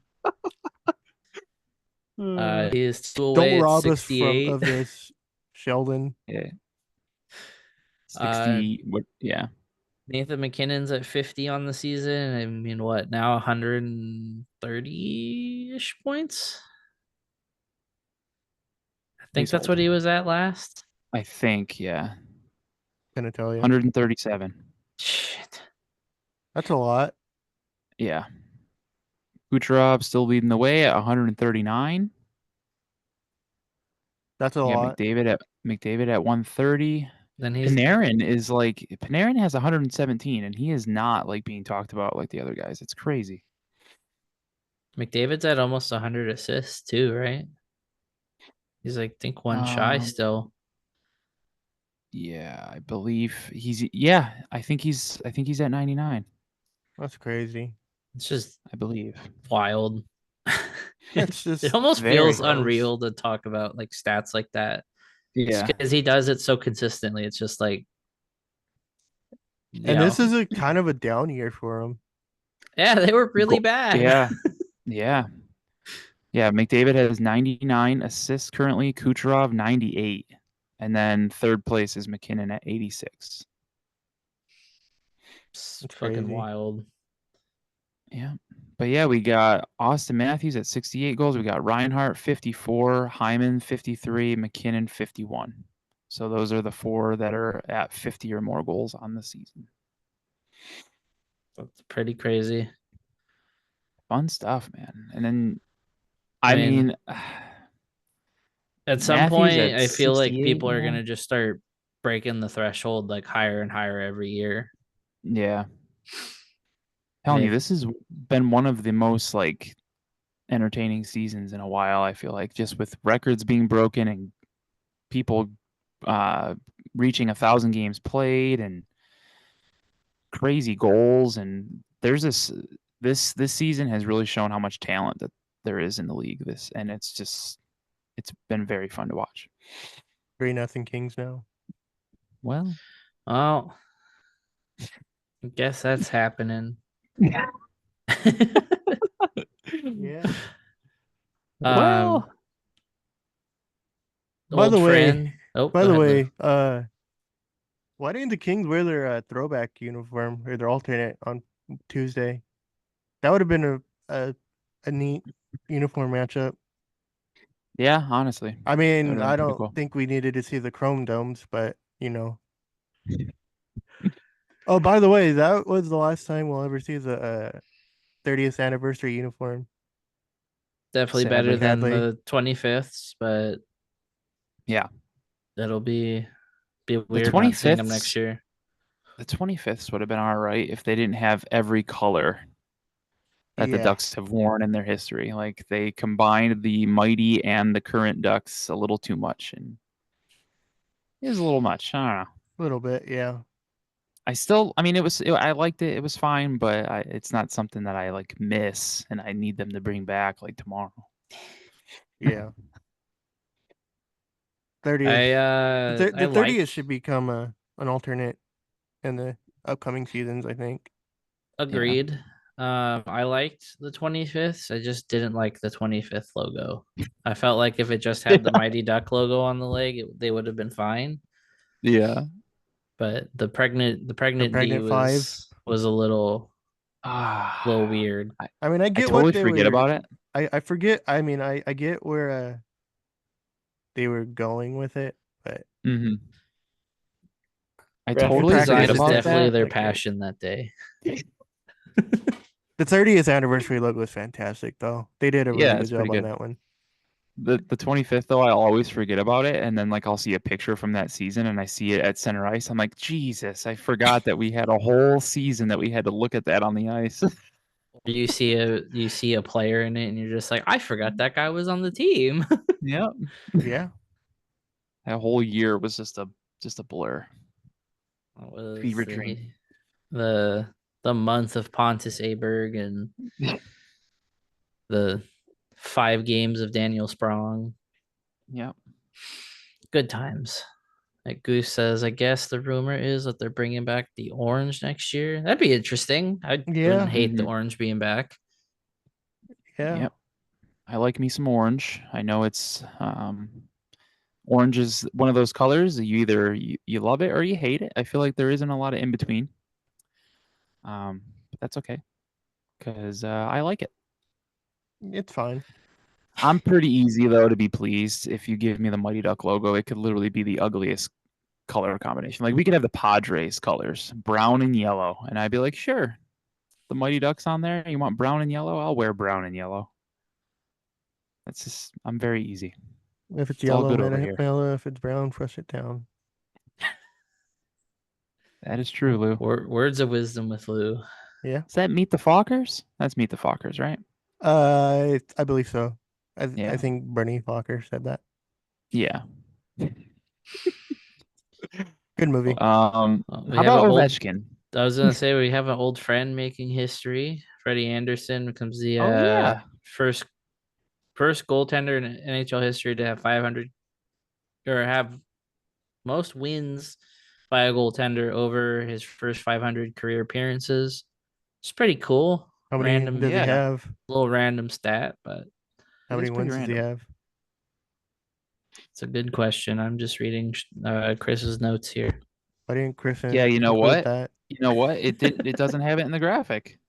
He is two away Don't at rob us 68. of this, Sheldon. Yeah. 60. What? Yeah. Nathan McKinnon's at 50 on the season. I mean, what now? 130-ish points. I think He's that's old. what he was at last. I think, yeah. Gonna tell you. 137. Shit. That's a lot. Yeah. Kucherov still leading the way at 139. That's a Yeah, lot. McDavid at 130. Then he's Panarin has 117, and he is not like being talked about like the other guys. It's crazy. McDavid's at almost 100 assists too, right? He's like, I think one shy still. Yeah, I believe he's. Yeah, I think he's at 99. That's crazy. It's just I believe. wild. It's It just almost very feels close. unreal to talk about like stats like that. Yeah. Because he does it so consistently. It's just like, And this yeah, is a kind of a down year for him. yeah, they were really Go- bad. Yeah. Yeah. Yeah. McDavid has 99 assists currently. Kucherov 98, and then third place is McKinnon at 86. It's It's fucking crazy. wild. Yeah. But yeah, we got Austin Matthews at 68 goals. We got Reinhardt 54, Hyman 53, McKinnon 51. So those are the four that are at 50 or more goals on the season. That's pretty crazy. Fun stuff, man. And then, I I mean, mean, at some Matthews point, at I feel like 68. people are Yeah. gonna just start breaking the threshold like higher and higher every year. Yeah. Telling you, this has been one of the most like entertaining seasons in a while. I feel like just with records being broken and people reaching 1,000 games played and crazy goals, and there's this season has really shown how much talent that there is in the league. And it's been very fun to watch. 3-0 Kings now. Well, Oh, I guess that's happening. Yeah. well, By old the way, friend. Oh, by go the ahead, Lou. way, why didn't the Kings wear their throwback uniform or their alternate on Tuesday? That would have been a neat uniform matchup. yeah, honestly, I that mean, would've I been pretty don't cool. think we needed to see the chrome domes, but Oh, by the way, that was the last time we'll ever see the 30th anniversary uniform. Definitely Sadly. better than Sadly. the 25th, but Yeah, it'll be weird not seeing them 25th next year. the 25th would have been all right if they didn't have every color that the Yeah. Ducks have worn in their history. Like they combined the mighty and the current Ducks a little too much, and it was a little much. I don't know. A little bit, yeah. I mean, I liked it. It was fine, but it's not something that I like miss, and I need them to bring back like tomorrow. Yeah. 30th. I The I 30th like should become an alternate in the upcoming seasons, I think. agreed. I liked the 25th. I just didn't like the 25th logo. I felt like if it just had the Mighty Duck logo on the leg, they would have been fine. Yeah. But the pregnant D pregnant five. was a little Ah, weird. I mean, I I get totally what they forget were. about it. I forget. I mean, I get where they were going with it, but Mm-hmm. I Graphic totally practice design forget is was about definitely that. their like, passion that day. the 30th anniversary logo was fantastic, though. They did a really Yeah, good it's pretty job on good. that one. The 25th though, I'll always forget about it, and then like I'll see a picture from that season, and I see it at center ice. I'm like, Jesus, I forgot that we had a whole season that we had to look at that on the ice. You see a player in it, and you're just like, I forgot that guy was on the team. Yep. Yeah. That whole year was just a blur. It was Fever dream. the month of Pontus Aberg and the 5 games of Daniel Sprong. Yep. Good times. Like Goose says, I guess the rumor is that they're bringing back the orange next year. That'd be interesting. I Yeah. wouldn't hate the Mhm. orange being back. Yeah. Yep. I like me some orange. I know it's orange is one of those colors that you either you love it or you hate it. I feel like there isn't a lot of in between. But that's okay because I like it. It's fine. I'm pretty easy though to be pleased. If you give me the Mighty Duck logo, it could literally be the ugliest color combination. Like we could have the Padres colors, brown and yellow, and I'd be like, sure, the Mighty Ducks on there. You want brown and yellow? I'll wear brown and yellow. That's just I'm very easy. If it's It's all yellow, good over here. yellow. If it's brown, flush it down. That is true, Lou. Words of wisdom with Lou. Yeah. Is that Meet the Fockers? That's Meet the Fockers, right? I believe so. I Yeah. think Bernie Fokker said that. Yeah. Good movie. We How have about an old. Ovechkin? I was gonna say we have an old friend making history. Freddie Anderson becomes the Oh yeah. first goaltender in NHL history to have 500 or have most wins by a goaltender over his first 500 career appearances. It's pretty cool. How many Random, does he Yeah. have? little random stat, but How It many is pretty wins does he random. have? it's a good question. I'm just reading Chris's notes here. Why didn't Chris Yeah, you know include what? that? You know what? It doesn't have it in the graphic.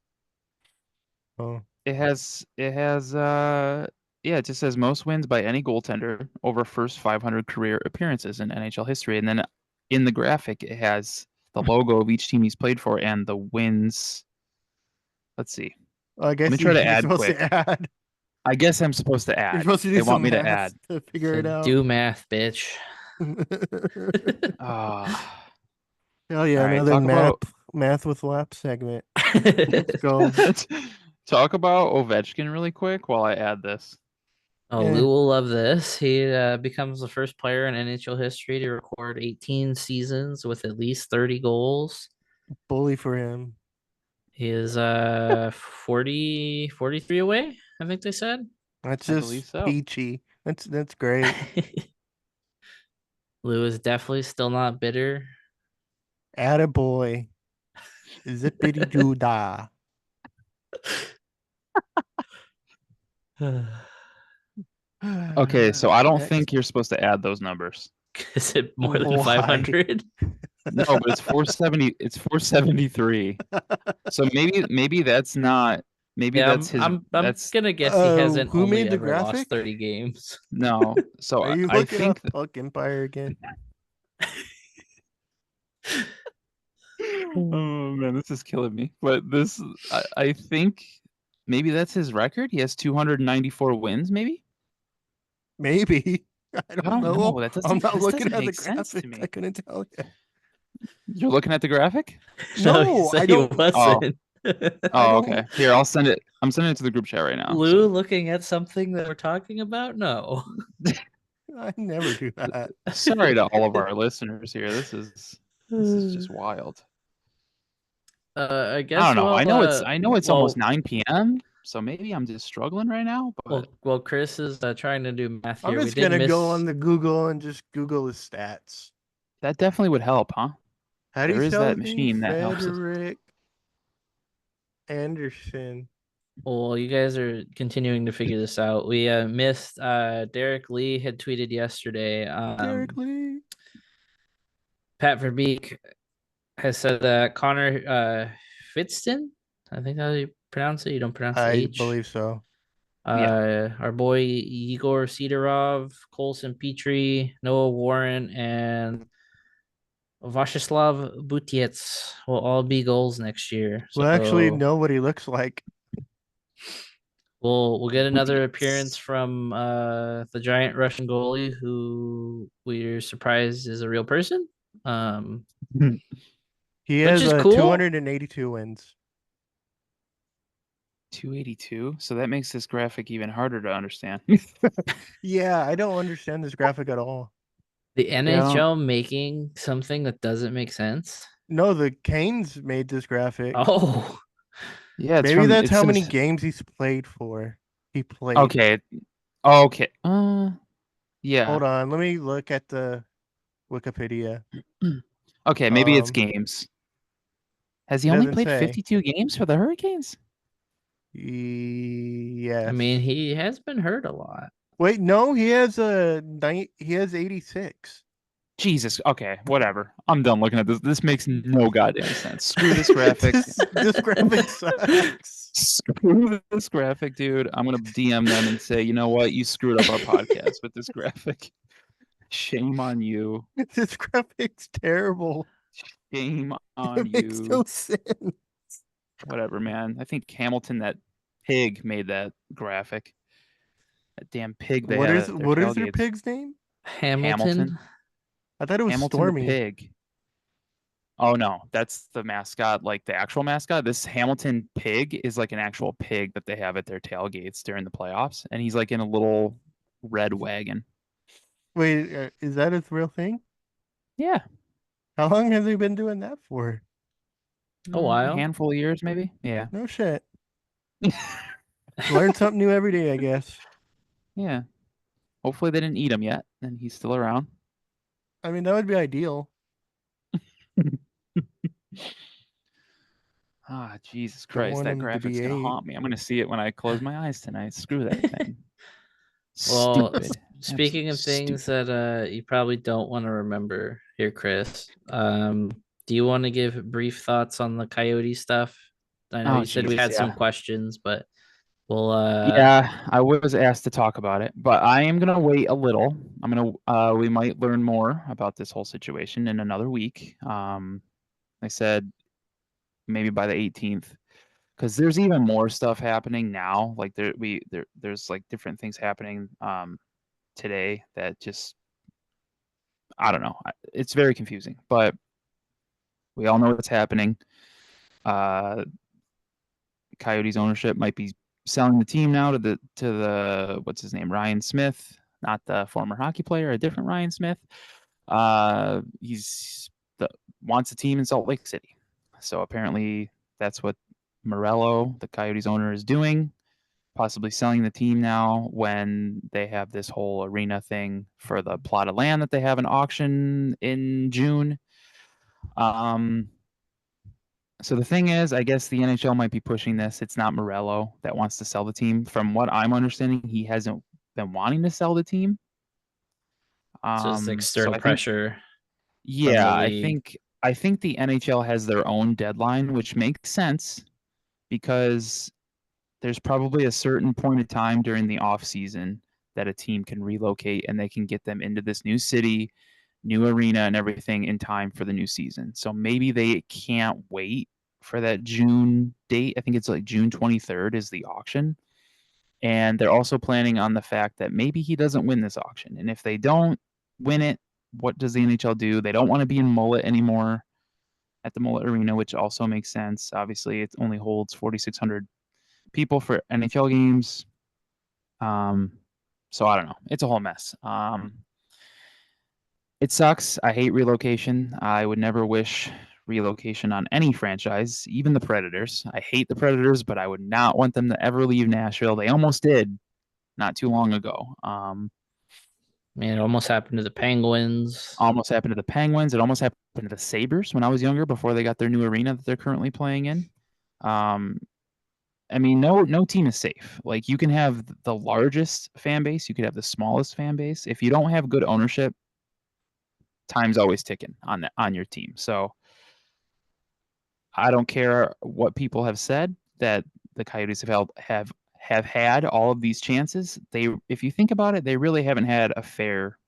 Oh, It has yeah, it just says most wins by any goaltender over first 500 career appearances in NHL history, and then in the graphic it has the logo of each team he's played for and the wins. Let's see. I Let guess me try to you're add supposed quick. to add. I guess I'm supposed to You're add. supposed to do They want some me to math add. to figure it So out. do math, bitch. Ah, Hell yeah, all right. another Talk about math with lap segment. Let's go. talk about Ovechkin really quick while I add this. Oh, Eh, Lou will love this. He becomes the first player in NHL history to record 18 seasons with at least 30 goals. bully for him. He is 43 away, I think they said. That's I believe just so. peachy. That's great. Lou is definitely still not bitter. Atta boy. Zippity doo dah. Okay, so I don't Next. think you're supposed to add those numbers. Is it more than Why? 500? No, but it's 470. It's 473. So maybe that's not. Maybe Yeah, that's I'm his. I'm I'm That's gonna guess he hasn't Who only made the ever lost graphic? 30 games. no. So Are you I looking think. up Puck Empire again? Oh man, this is killing me. But this, I think maybe that's his record. He has 294 wins. Maybe. Maybe. I I don't don't know. know. That I'm doesn't. not This looking doesn't at the make sense to graphic. I me. couldn't tell you. You're looking at the graphic? No, he No, said I he don't. Oh. wasn't. I Oh, okay. don't. Here, I'll send it. I'm sending it to the group chat right now. Lou So looking at something that we're talking about? No. I never do that. sorry to all of our listeners here. This is just wild. I I guess don't know. I know it's almost well 9 p.m. So maybe I'm just struggling right now, but well Chris is trying to do math I'm here. We just did gonna go miss on the Google and just Google his stats. that definitely would help, huh? How do you There is spell that his name? machine that helps us. Frederick Anderson. well, you guys are continuing to figure this out. We missed Derek Lee had tweeted yesterday. Derek Lee. Pat Verbeek has said that Connor Fitzton, I think that's how you pronounce it. You don't pronounce the I H. believe so. Our boy Igor Sidorov, Colson Petrie, Noah Warren, and Vashislav Butiets will all be goals next year. We'll actually So know what he looks like. we'll get another Butiets. appearance from the giant Russian goalie who we're surprised is a real person. He Which has is cool. 282 wins. 282. So that makes this graphic even harder to understand. Yeah, I don't understand this graphic at all. The Yeah. NHL making something that doesn't make sense. No, the Canes made this graphic. Oh, Yeah, it's Maybe from that's it how many says games he's played for. He played. okay. Okay. Yeah. Hold on, let me look at the Wikipedia. Okay, maybe it's Um, games. Has he It only doesn't played say. 52 games for the Hurricanes? Yes. I mean, he has been hurt a lot. Wait, no, he has he has 86. Jesus. Okay, whatever. I'm done looking at this. This makes no goddamn sense. Screw this graphic. This graphic sucks. Screw this graphic, dude. I'm gonna DM them and say, you know what? You screwed up our podcast with this graphic. Shame on you. This graphic's terrible. Shame on It makes you. no sense. Whatever, man. I think Hamilton, that pig, made that graphic. That damn pig they What had is at their what is your tailgates. pig's name? Hamilton. Hamilton. I thought it was Hamilton Stormy. the pig. Oh no, that's the mascot, like the actual mascot. This Hamilton pig is like an actual pig that they have at their tailgates during the playoffs, and he's like in a little red wagon. Wait, is that a real thing? Yeah, How long have they been doing that for? A a while. handful of years, maybe. Yeah, No shit. Learn something new every day, I guess. yeah. Hopefully they didn't eat him yet, and he's still around. I mean, that would be ideal. Ah, Jesus Don't Christ, want that them to graphic's be gonna ate. haunt me. I'm gonna see it when I close my eyes tonight. Screw that thing. Well, Stupid. speaking of Absolutely things stupid. that you probably don't want to remember here, Chris, do you want to give brief thoughts on the Coyote stuff? I know Oh you said we Jesus, had some yeah. questions, but we'll Yeah, I was asked to talk about it, but I am gonna wait a little. I'm gonna we might learn more about this whole situation in another week. I said maybe by the 18th, because there's even more stuff happening now. Like there's like different things happening today that just I don't know. It's very confusing, but we all know what's happening. Uh, Coyotes ownership might be selling the team now to the what's his name, Ryan Smith, not the former hockey player, a different Ryan Smith. He's wants a team in Salt Lake City. So apparently that's what Morello, the Coyotes owner, is doing, possibly selling the team now when they have this whole arena thing for the plot of land that they have an auction in June. Um, so the thing is, I guess the NHL might be pushing this. It's not Morello that wants to sell the team. From what I'm understanding, he hasn't been wanting to sell the team. just So external I think, pressure from the yeah, league. I think the NHL has their own deadline, which makes sense because there's probably a certain point of time during the off season that a team can relocate and they can get them into this new city, new arena, and everything in time for the new season. So maybe they can't wait for that June date. I think it's like June 23rd is the auction. And they're also planning on the fact that maybe he doesn't win this auction. And if they don't win it, what does the NHL do? They don't want to be in Mullet anymore at the Mullet Arena, which also makes sense. Obviously, it only holds 4,600 people for NHL games. So I don't know. It's a whole mess. It sucks. I hate relocation. I would never wish relocation on any franchise, even the Predators. I hate the Predators, but I would not want them to ever leave Nashville. They almost did not too long ago. I mean, it almost happened to the Penguins. Almost happened to the Penguins. It almost happened to the Sabres when I was younger before they got their new arena that they're currently playing in. Um, I mean, no team is safe. Like you can have the largest fan base, you could have the smallest fan base. If you don't have good ownership, time's always ticking on your team. So I don't care what people have said that the Coyotes have had all of these chances. They, if you think about it, they really haven't had a fair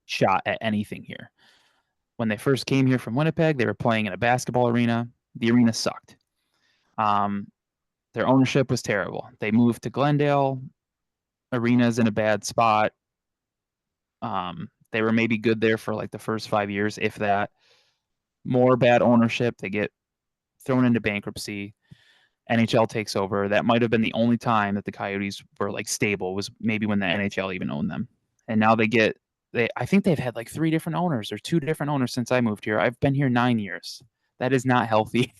shot at anything here. When they first came here from Winnipeg, they were playing in a basketball arena. The arena sucked. Their ownership was terrible. They moved to Glendale. Arena's in a bad spot. They were maybe good there for like the first 5 years, if that. More bad ownership. They get thrown into bankruptcy. NHL takes over. That might have been the only time that the Coyotes were like stable, was maybe when the NHL even owned them. And now I think they've had like 3 different owners or 2 different owners since I moved here. I've been here 9 years. That is not healthy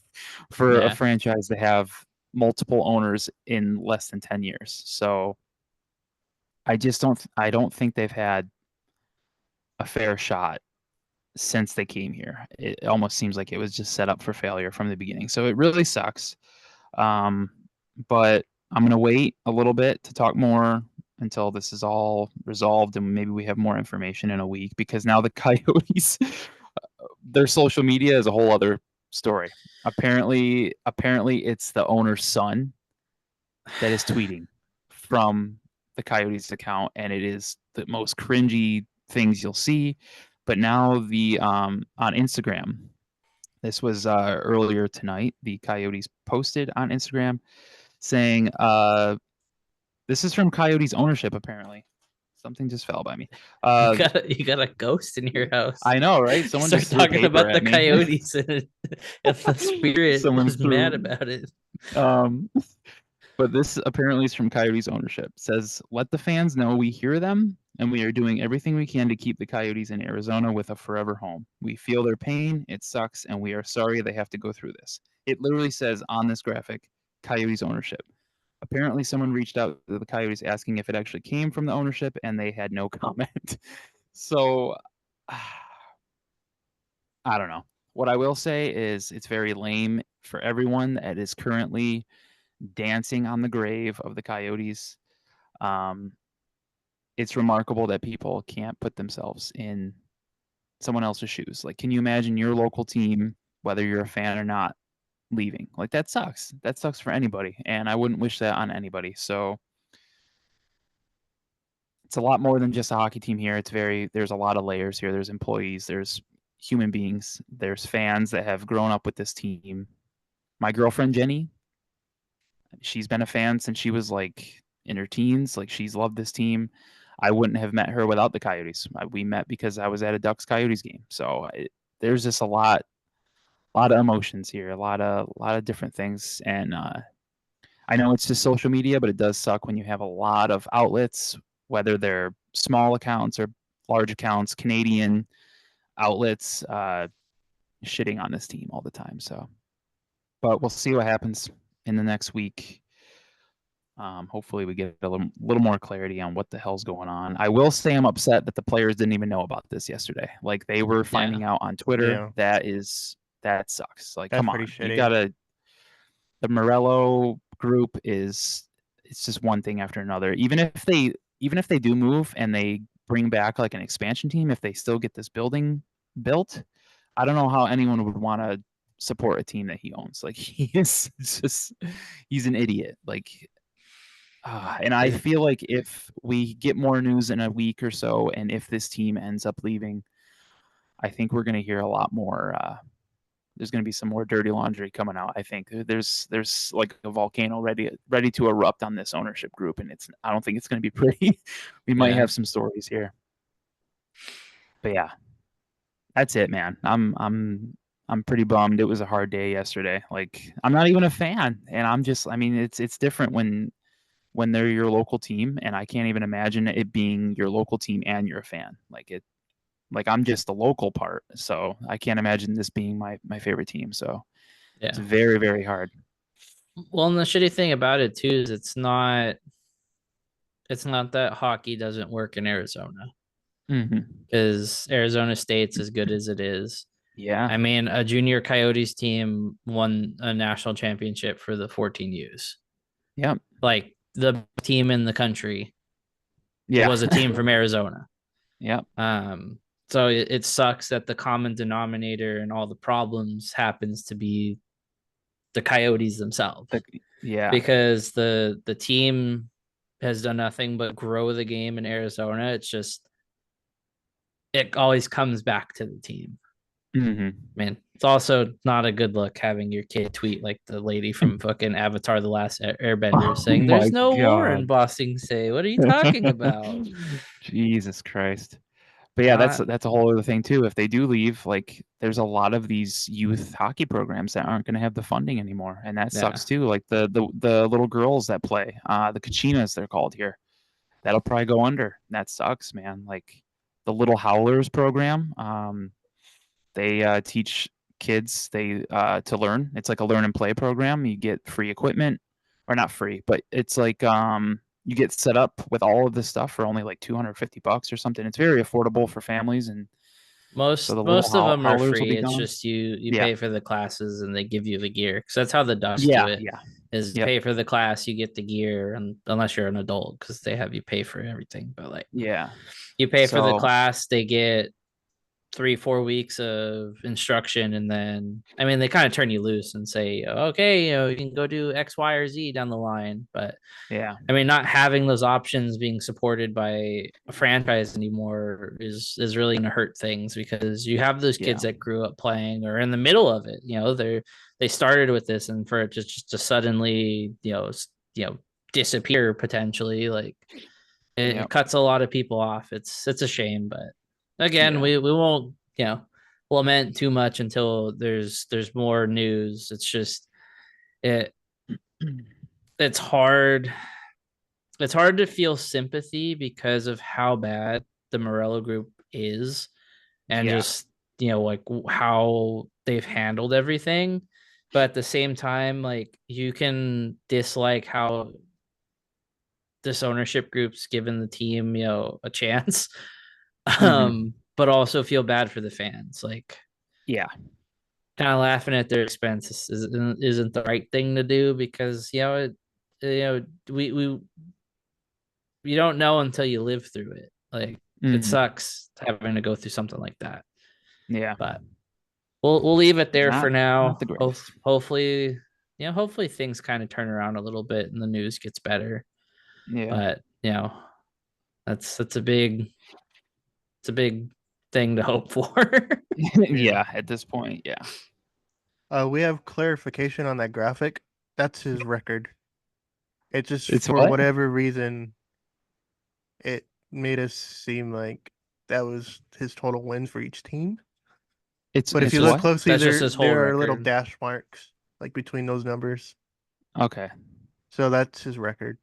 for a Yeah. franchise to have multiple owners in less than 10 years. So I don't think they've had a fair shot since they came here. It almost seems like it was just set up for failure from the beginning. So it really sucks. But I'm gonna wait a little bit to talk more until this is all resolved and maybe we have more information in a week, because now the Coyotes, their social media is a whole other story. Apparently it's the owner's son that is tweeting from the Coyotes account, and it is the most cringy things you'll see. But now the on Instagram, this was earlier tonight, the Coyotes posted on Instagram saying, this is from Coyotes ownership apparently. Something just fell by me. You got a ghost in your house. I know, right? You Someone start just threw talking paper about the at me. Coyotes and the spirit Someone was mad threw- about it. But this apparently is from Coyotes ownership. It says, let the fans know we hear them and we are doing everything we can to keep the Coyotes in Arizona with a forever home. We feel their pain, it sucks, and we are sorry they have to go through this. It literally says on this graphic, Coyotes ownership. Apparently someone reached out to the Coyotes asking if it actually came from the ownership and they had no comment. So I don't know. What I will say is it's very lame for everyone that is currently dancing on the grave of the Coyotes. It's remarkable that people can't put themselves in someone else's shoes. Like, can you imagine your local team, whether you're a fan or not, leaving? Like, that sucks. That sucks for anybody, and I wouldn't wish that on anybody. So it's a lot more than just a hockey team here. There's a lot of layers here. There's employees, there's human beings, there's fans that have grown up with this team. My girlfriend Jenny, she's been a fan since she was like in her teens. Like, she's loved this team. I wouldn't have met her without the Coyotes. We met because I was at a Ducks Coyotes game. So there's just a lot of emotions here, a lot of different things. And I know it's just social media, but it does suck when you have a lot of outlets, whether they're small accounts or large accounts, Canadian outlets, shitting on this team all the time. So, but we'll see what happens in the next week. Hopefully we get a little more clarity on what the hell's going on. I will say I'm upset that the players didn't even know about this yesterday. Like, they were finding out on Twitter. Yeah. That sucks. Like, That's come on. pretty You shitty. gotta, the Morello group it's just one thing after another. Even if they do move and they bring back like an expansion team, if they still get this building built, I don't know how anyone would want to support a team that he owns. Like, he's an idiot. Like, and I feel like if we get more news in a week or so, and if this team ends up leaving, I think we're going to hear a lot more. There's going to be some more dirty laundry coming out. I think there's like a volcano ready to erupt on this ownership group, and I don't think it's going to be pretty. We might have some stories here, but yeah, that's it, man. I'm pretty bummed. It was a hard day yesterday. Like, I'm not even a fan, and I mean, it's different when they're your local team, and I can't even imagine it being your local team and you're a fan. Like, I'm just the local part, so I can't imagine this being my favorite team. So it's very, very hard. Well, and the shitty thing about it too is it's not that hockey doesn't work in Arizona, because Arizona State's as good as it is. Yeah. I mean, a junior Coyotes team won a national championship for the 14Us. Yep. Like, the team in the country Yeah. was a team from Arizona. Yep. So it sucks that the common denominator and all the problems happens to be the Coyotes themselves. Yeah. Because the team has done nothing but grow the game in Arizona. It's just, it always comes back to the team. Man, it's also not a good look having your kid tweet like the lady from fucking Avatar: The Last Airbender saying there's no war in Bossing Say. What are you talking about? Jesus Christ. But yeah, that's a whole other thing too. If they do leave, like, there's a lot of these youth hockey programs that aren't going to have the funding anymore, and that sucks too. Like the little girls that play, the Kachinas they're called here, that'll probably go under. That sucks, man. Like, the Little Howlers program, they teach kids to learn. It's like a learn and play program. You get free equipment, or not free, but it's like you get set up with all of this stuff for only like $250 or something. It's very affordable for families, and most of them are free. It's just you pay for the classes and they give you the gear, because that's how the Ducks do it. Is pay for the class, you get the gear, and unless you're an adult, because they have you pay for everything. But like, you pay for the class, they get 3-4 weeks of instruction, and then I mean they kind of turn you loose and say, okay, you can go do X, Y, or Z down the line. But I mean, not having those options being supported by a franchise anymore is really going to hurt things, because you have those kids that grew up playing or in the middle of it. They started with this, and for it just to suddenly disappear potentially, like, It Yep. cuts a lot of people off. It's a shame, but again, Yeah. we won't, lament too much until there's more news. It's just it it's hard. It's hard to feel sympathy because of how bad the Morello group is, and Yeah. just like how they've handled everything. But at the same time, like, you can dislike how this ownership group's given the team, a chance. But also feel bad for the fans. Like, Yeah. kind of laughing at their expense isn't the right thing to do, because we you don't know until you live through it. Like, it Mhm. sucks having to go through something like that. Yeah. But we'll leave it there for now. Not the greatest. Hopefully, hopefully things kind of turn around a little bit and the news gets better. Yeah. But that's it's a big thing to hope for. Yeah. At this point, yeah. We have clarification on that graphic. That's his record. It just It's for what? whatever reason, it made us seem like that was his total wins for each team. But if It's you look what? closely, That's just his whole there are little record. dash marks like between those numbers. Okay. So that's his record.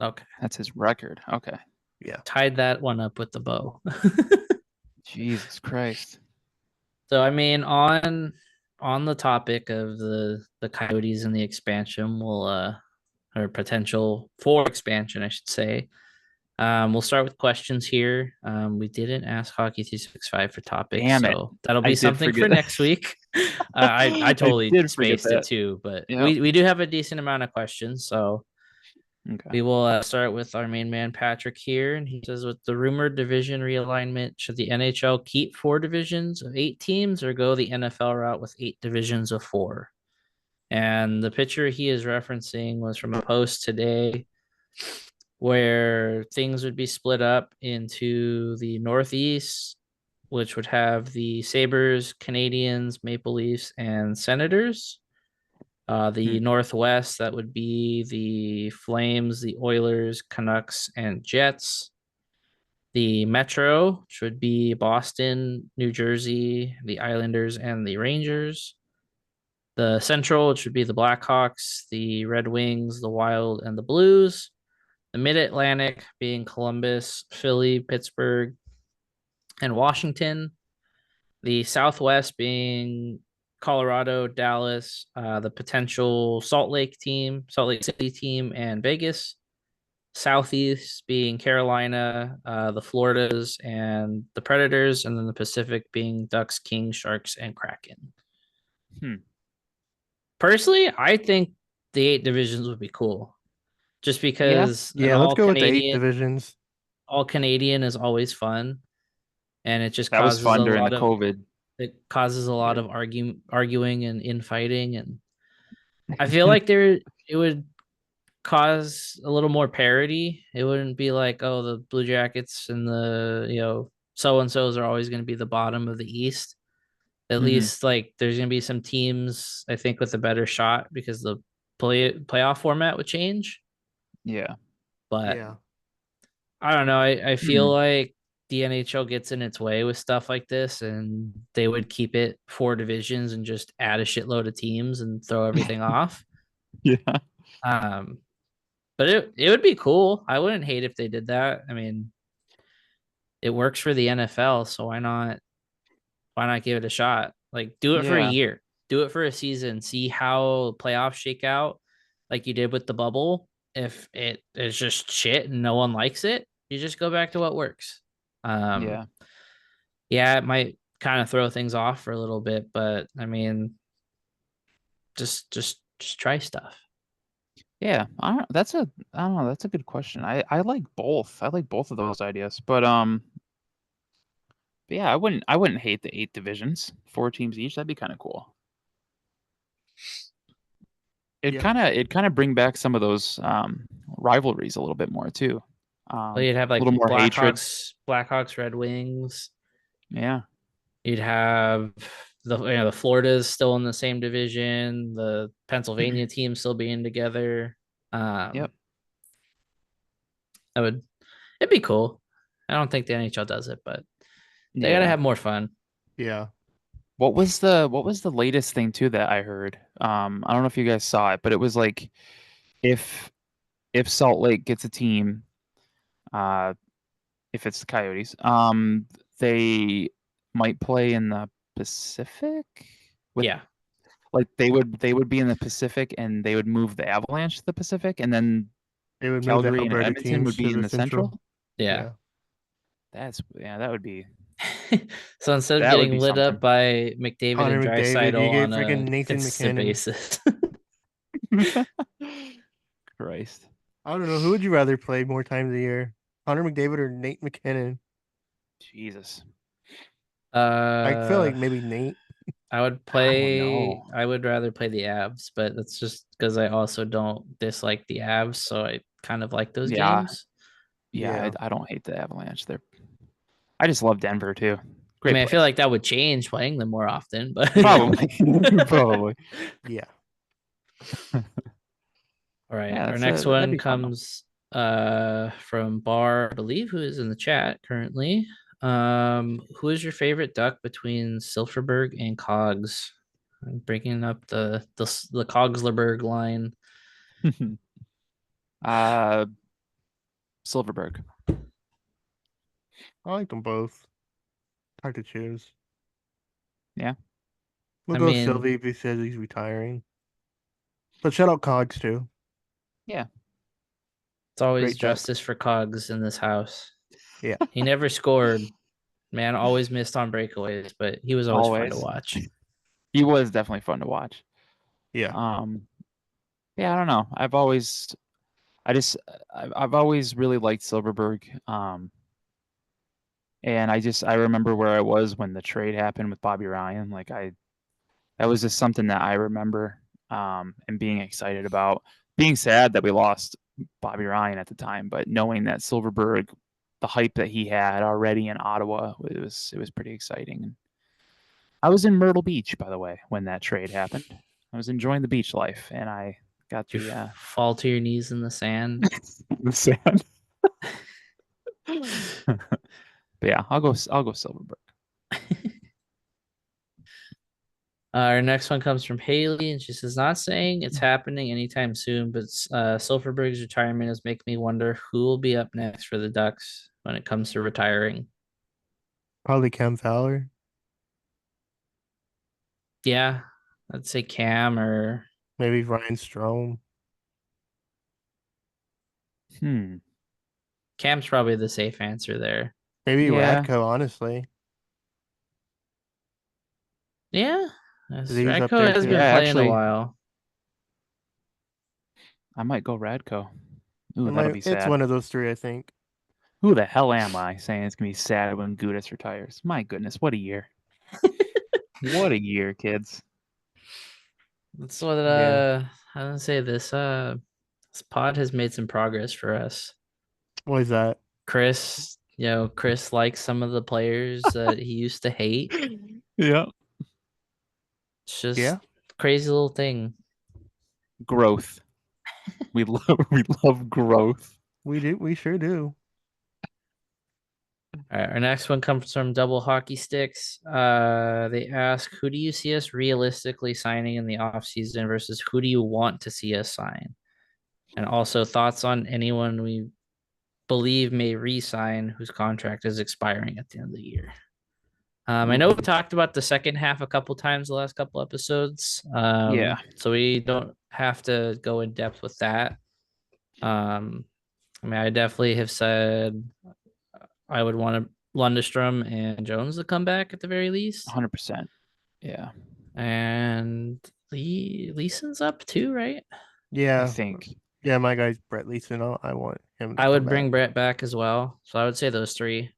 Okay. That's his record. Okay. Yeah. Tied that one up with the bow. Jesus Christ. So I mean, on the topic of the Coyotes and the expansion, or potential for expansion, I should say. We'll start with questions here. We didn't ask Hockey 365 for topics, Damn it. so that'll I be did something for forget that. next week. I I totally did forget spaced it that. too, but Yep. we do have a decent amount of questions, so Okay. we will start with our main man Patrick here, and he says, with the rumored division realignment, should the NHL keep 4 divisions of 8 teams or go the NFL route with 8 divisions of 4? And the picture he is referencing was from a post today where things would be split up into the Northeast, which would have the Sabres, Canadians, Maple Leafs, and Senators. The Northwest, that would be the Flames, the Oilers, Canucks, and Jets. The Metro, which would be Boston, New Jersey, the Islanders, and the Rangers. The Central, which would be the Blackhawks, the Red Wings, the Wild, and the Blues. The Mid-Atlantic being Columbus, Philly, Pittsburgh, and Washington. The Southwest being Colorado, Dallas, the potential Salt Lake City team, and Vegas. Southeast being Carolina, the Floridas, and the Predators, and then the Pacific being Ducks, Kings, Sharks, and Kraken. Personally, I think the 8 divisions would be cool, just because Yeah, let's go with the 8 divisions. all Canadian is always fun, and it just That was causes fun a during lot the of COVID. it causes a lot of arguing and infighting, and I feel like it would cause a little more parity. It wouldn't be like, oh, the Blue Jackets and the so and so's are always going to be the bottom of the East. At least, like, there's going to be some teams, I think, with a better shot because the playoff format would change. Yeah. But Yeah. I don't know. I feel like the NHL gets in its way with stuff like this, and they would keep it 4 divisions and just add a shitload of teams and throw everything off. Yeah. But it would be cool. I wouldn't hate if they did that. I mean, it works for the NFL, so why not give it a shot? Like, do it for a Yeah. year. Do it for a season. See how playoffs shake out, like you did with the bubble. If it is just shit and no one likes it, you just go back to what works. Yeah. Yeah, it might kind of throw things off for a little bit, but I mean, just try stuff. Yeah. I don't know. That's a good question. I like both. I like both of those ideas. But yeah, I wouldn't hate the 8 divisions, 4 teams each. That'd be kind of cool. It'd kind of bring back some of those rivalries a little bit more too. Well, you'd have a like little more hatred. Blackhawks, Red Wings. Yeah. You'd have the Florida's still in the same division, the Pennsylvania team still being together. Yep. I would It'd be cool. I don't think the NHL does it, but they gotta Yeah. have more fun. Yeah. What was the latest thing too that I heard? I don't know if you guys saw it, but it was like if Salt Lake gets a team, uh, if it's the Coyotes, they might play in the Pacific. Yeah. Like they would be in the Pacific, and they would move the Avalanche to the Pacific, and then They would move the Calgary and Alberta Edmonton would teams be to in the the Central. Central. Yeah. That would be So instead of That would getting be lit up something. by McDavid Connor and McDavid, you Draisaitl gave on a freaking Nathan consistent McKinnon. basis. Christ. I don't know. Who would you rather play more times a year? Connor McDavid or Nate McKinnon? Jesus. I feel like Uh, maybe Nate. I would I don't play. know. I would rather play the Avs, but that's just because I also don't dislike the Avs, so I kind of like those Yeah. games. Yeah, Yeah. I don't hate the Avalanche. I just love Denver too. I Great mean, I feel place. like that would change playing them more often, but Probably. Probably. Yeah. All right, Yeah, our that's next that'd one be fun though. comes from Bar, I believe, who is in the chat currently. Who is your favorite duck between Silverberg and Cogs? I'm breaking up the Cogslerberg line. Silverberg. I like them both. Hard to choose. Yeah. We'll I go mean, Sylvie if he says he's retiring. But shout out Cogs too. Yeah. it's always Great duck. justice for Cogs in this house. Yeah. He never scored. Man, always missed on breakaways, but he was always fun to Always. watch. He was definitely fun to watch. Yeah. Yeah, I don't know. I've always really liked Silverberg. And I remember where I was when the trade happened with Bobby Ryan. That was just something that I remember and being excited about. Being sad that we lost Bobby Ryan at the time, but knowing that Silverberg, the hype that he had already in Ottawa, it was pretty exciting. And I was in Myrtle Beach, by the way, when that trade happened. I was enjoying the beach life, and I got You the fall to your knees in the sand. the sand. But yeah, I'll go Silverberg. Our next one comes from Haley, and she says, "Not saying it's happening anytime soon, but Silverberg's retirement is making me wonder who will be up next for the Ducks when it comes to retiring." Probably Cam Fowler. Yeah, I'd say Cam or Maybe Ryan Strome. Cam's probably the safe answer there. Maybe Yeah. Radko, honestly. Yeah, He's up Radko there has too. been Yeah, playing actually, a while. I might go Radko. Ooh, that'll be It's sad. one of those three, I think. Who the hell am I saying it's gonna be sad when Gudis retires? My goodness, what a year! What a year, kids. That's what I don't say this pod has made some progress for us. What is that? Chris, Chris likes some of the players that he used to hate. Yeah. It's just Yeah. crazy little thing. Growth. We love growth. We do. We sure do. All right, our next one comes from Double Hockey Sticks. They ask, who do you see us realistically signing in the offseason versus who do you want to see us sign? And also thoughts on anyone we believe may re-sign whose contract is expiring at the end of the year. I know we talked about the second half a couple times the last couple episodes. Yeah. So we don't have to go in depth with that. I mean, I definitely have said I would want Lundestrom and Jones to come back at the very least. 100%. Yeah. And Leeson's up too, right? Yeah. I think. Yeah, my guy's Brett Leeson. I want him to I would come bring back. Brett back as well. So I would say those three.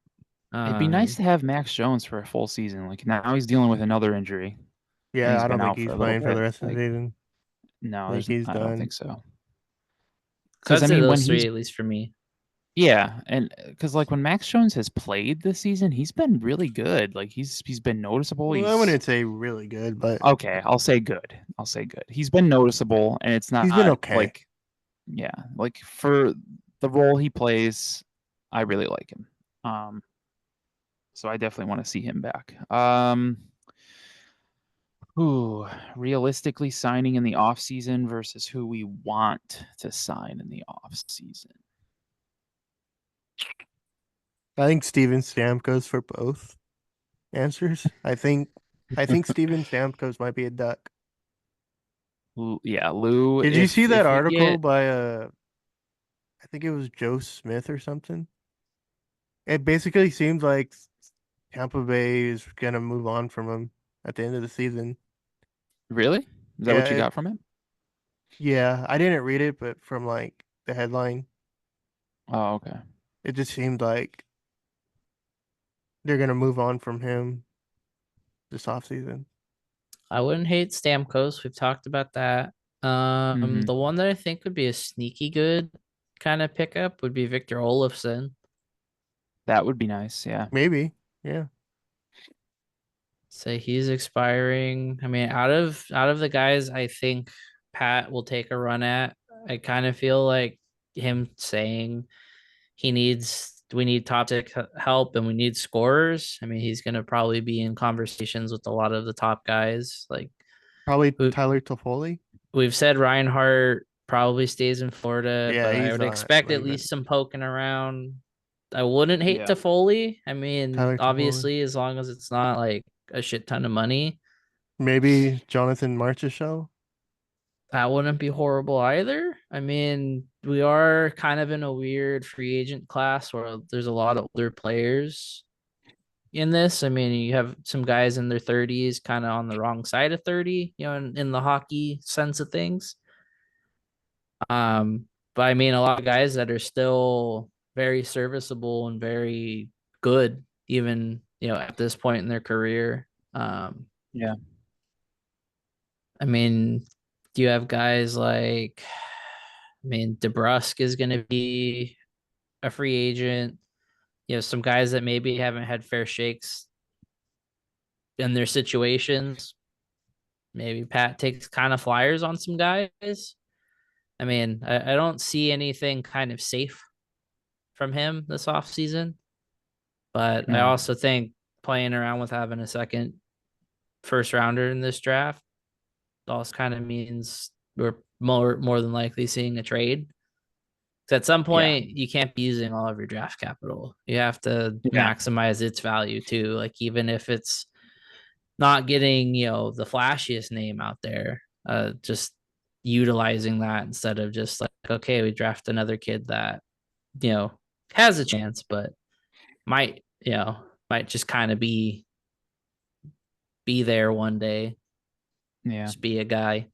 It'd be nice to have Max Jones for a full season. Like now he's dealing with another injury. Yeah, He's I don't been think out for he's a little playing for the bit, rest of the like- season. No, Like he's I don't done. think so. So I'd Because I say mean, when those three he's at least for me. yeah, and because like when Max Jones has played this season, he's been really good. Like he's been noticeable. Well, I He's wouldn't say really good, but okay. I'll say good. He's been noticeable, and it's not he's been okay. like yeah, like for the role he plays, I really like him. So I definitely want to see him back. Who realistically signing in the off season versus who we want to sign in the off season? I think Steven Stamkos for both answers. I think Steven Stamkos might be a duck. Yeah, Lou. Did you see that we article get- by I think it was Joe Smith or something? It basically seems like Tampa Bay is gonna move on from him at the end of the season. Really? Is that Yeah, what you got from it? yeah. I didn't read it, but from like the headline, Oh, okay. it just seemed like they're gonna move on from him this offseason. I wouldn't hate Stamkos. We've talked about that. Mhm. The one that I think would be a sneaky good kind of pickup would be Victor Olofsson. That would be nice. Yeah. Maybe, yeah. Say he's expiring. I mean, out of the guys, I think Pat will take a run at. I kind of feel like him saying we need top six help and we need scorers. I mean, he's gonna probably be in conversations with a lot of the top guys. Like Probably we, Tyler Toffoli. we've said Reinhardt probably stays in Florida, Yeah, but I he's would not expect at leaving. least some poking around. I wouldn't hate Yeah. Toffoli. I mean, Tyler Toffoli. obviously, as long as it's not like a shit ton of money, Maybe Jonathan Marchessault. that wouldn't be horrible either. I mean, we are kind of in a weird free agent class where there's a lot of older players in this. I mean, you have some guys in their 30s, kind of on the wrong side of 30, in the hockey sense of things. But I mean, a lot of guys that are still very serviceable and very good, even at this point in their career. Yeah. I mean, do you have guys like, I mean, DeBrusque is going to be a free agent. Some guys that maybe haven't had fair shakes in their situations. Maybe Pat takes kind of flyers on some guys. I mean, I don't see anything kind of safe from him this offseason. But I No. also think playing around with having a second first rounder in this draft also kind of means we're more than likely seeing a trade. At some point, you can't be using all of your draft capital. You have to Yeah. maximize its value too. Like even if it's not getting, the flashiest name out there, just utilizing that instead of just like, okay, we draft another kid that, has a chance, but might, might just kind of be there one day. Yeah. Just be a guy.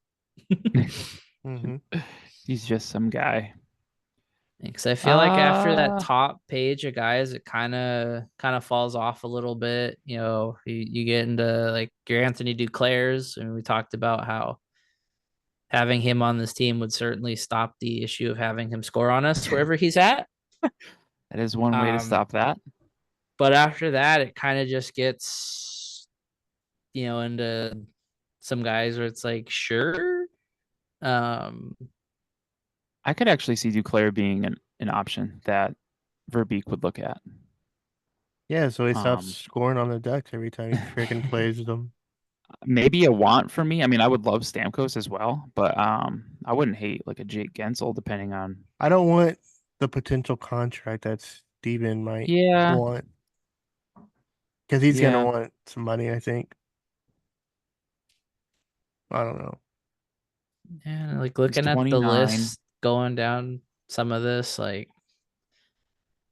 Mm-hmm. He's just some guy. Because I feel like after that Uh, top page of guys, it kind of falls off a little bit. You get into like your Anthony Duclairs, and we talked about how having him on this team would certainly stop the issue of having him score on us wherever he's at. That is one way to stop that. But after that, it kind of just gets, into some guys where it's like, sure. I could actually see Duclair being an option that Verbeek would look at. Yeah, so he stops scoring on the Ducks every time he freaking plays them. Maybe a want for me. I mean, I would love Stamkos as well, but I wouldn't hate like a Jake Gensel depending on. I don't want the potential contract that Steven might want. Because he's gonna want some money, I think. I don't know. Yeah, like looking at the list, going down some of this, like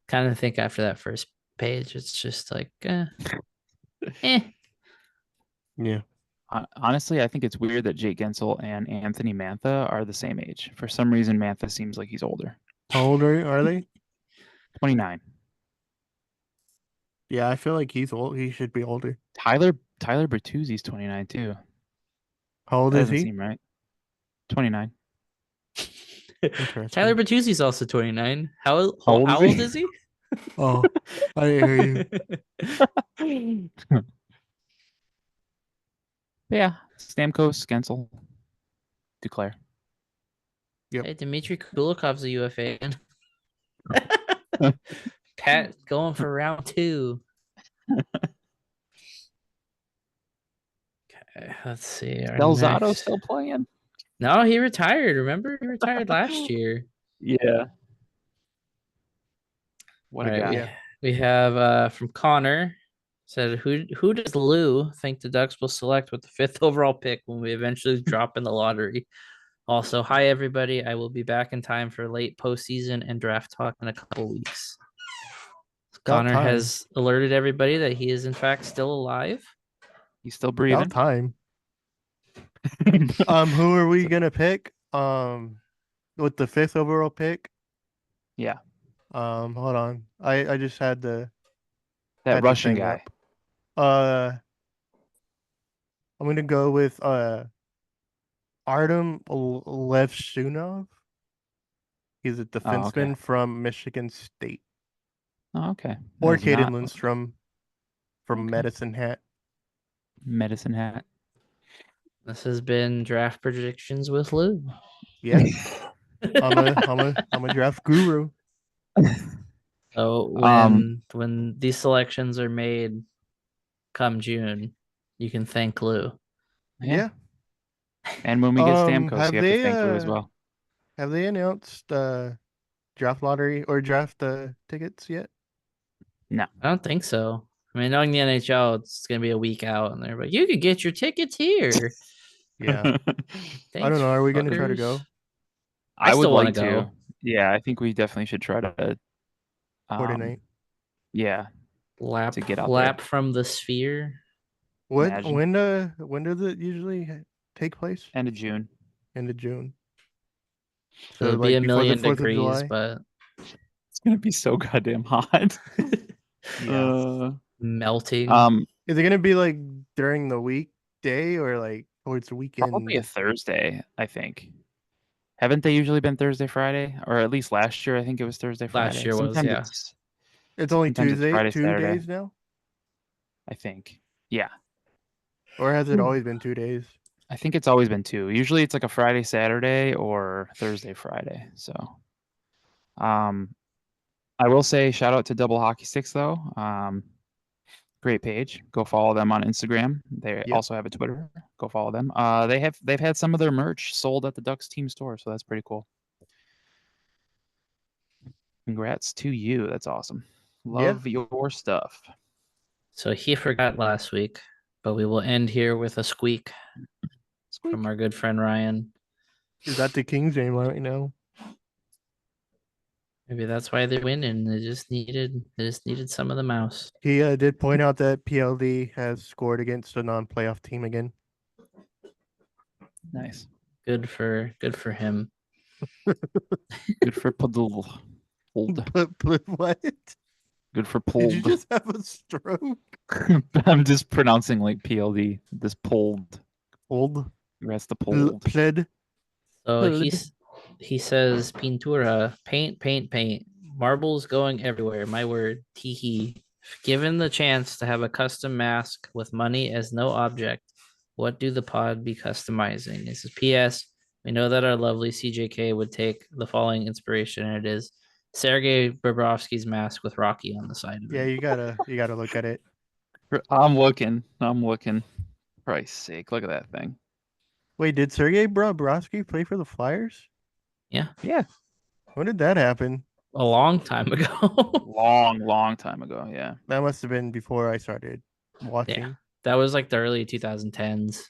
kind of think after that first page, it's just like, eh. Yeah. Honestly, I think it's weird that Jake Gensel and Anthony Mantha are the same age. For some reason, Mantha seems like he's older. How old are they? 29. Yeah, I feel like he's old. He should be older. Tyler Bertuzzi's 29 too. How old That is doesn't he? seem right. 29. Tyler Bertuzzi's also 29. How old is he? Oh, I didn't hear you. Yeah, Stamkos, Gensel, Duclair. Yep. Hey, Dmitry Kulikov's a UFA. Cat going for round 2. Okay, let's see. Our Delzato next... still playing? No, he retired. Remember, he retired last year. Yeah. What All a right, guy. Yeah. we have from Connor said, who does Lou think the Ducks will select with the 5th overall pick when we eventually drop in the lottery? Also, hi everybody. I will be back in time for late postseason and draft talk in a couple weeks. About Connor time. has alerted everybody that he is in fact still alive. He's still About breathing. time. Who are we gonna pick? With the 5th overall pick. Yeah. Hold on. I just had That the Russian thing guy. up. I'm gonna go with Artem Levshunov. He's a Oh, okay. defenseman from Michigan State. Oh, okay. Or That is Caden not Lindstrom from Okay. Medicine Hat. Medicine Hat. This has been draft predictions with Lou. Yeah. I'm a draft guru. So when these selections are made come June, you can thank Lou. Yeah. And when we get Stamkos, Have you have to they thank Lou as well. have they announced draft lottery or draft tickets yet? No. I don't think so. I mean, knowing the NHL, it's gonna be a week out, and they're like, you could get your tickets here. Yeah. I Thanks, don't know. Are we gonna try to fuckers. go? I I would still want like to to. go. Yeah, I think we definitely should try to Coordinate. yeah, Lap to get out there. from the sphere. When Imagine. when does it usually take place? End of June. End of June. So it'll be like a before the million 4th of degrees, July? but It's gonna be so goddamn hot. Yeah. melting. Is it gonna be like during the weekday or like towards the Probably a weekend? Thursday, I think. Haven't they usually been Thursday, Friday? Or at least last year, I think it was Thursday, Last Friday. year was, yeah. It's only sometimes it's Friday, 2 Saturday. days now? I think. Yeah. Or has it always been 2 days? I think it's always been 2. Usually it's like a Friday, Saturday or Thursday, Friday. So I will say shout out to Double Hockey Sticks though. Great page. Go follow them on Instagram. They Yep. also have a Twitter. Go follow them. They've had some of their merch sold at the Ducks team store, so that's pretty cool. Congrats to you. That's awesome. Love your stuff. So he forgot last week, but we will end here with a squeak Squeak. from our good friend Ryan. Is that the Kings game right now? Maybe that's why they're winning. They just needed some of the mouse. He did point out that PLD has scored against a non-playoff team again. Nice. Good for him. Good for Puddle. But what? Good for Did pulled. you just have a stroke? I'm just pronouncing like PLD. This pulled. Old Congrats to pulled. pled. So Good. he says Pintura, paint. Marbles going everywhere. My word. Teehee. Given the chance to have a custom mask with money as no object, what do the pod be customizing? This is PS. We know that our lovely CJK would take the following inspiration, and it is Sergei Bobrovsky's mask with Rocky on the side of Yeah, it. you gotta look at it. I'm looking. For Christ's sake, look at that thing. Wait, did Sergei Bobrovsky play for the Flyers? Yeah. Yeah. When did that happen? A long time ago. Long time ago. Yeah. That must have been before I started watching. That was like the early 2010s.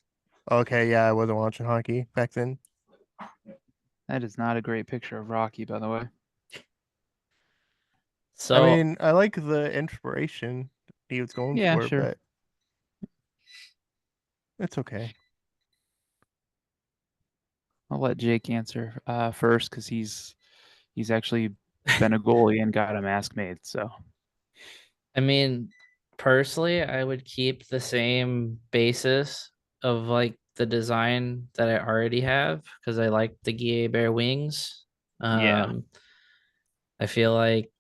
Okay, yeah, I wasn't watching hockey back then. That is not a great picture of Rocky, by the way. So I mean, I like the inspiration he was going Yeah, for, sure. but it's okay. I'll let Jake answer first because he's actually been a goalie and got a mask made. So I mean, personally, I would keep the same basis of like the design that I already have because I like the Guillet Bear wings. Yeah. I feel like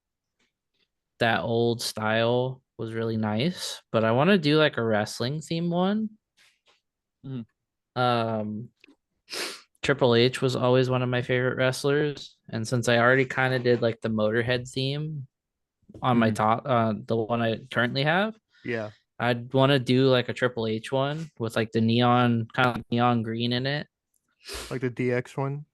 that old style was really nice, but I want to do like a wrestling theme one. Mhm. Triple H was always one of my favorite wrestlers, and since I already kind of did like the Motorhead theme, on my Mhm. top, the one I currently have. Yeah. I'd want to do like a Triple H one with like the neon, kind of like neon green in it. Like the DX one.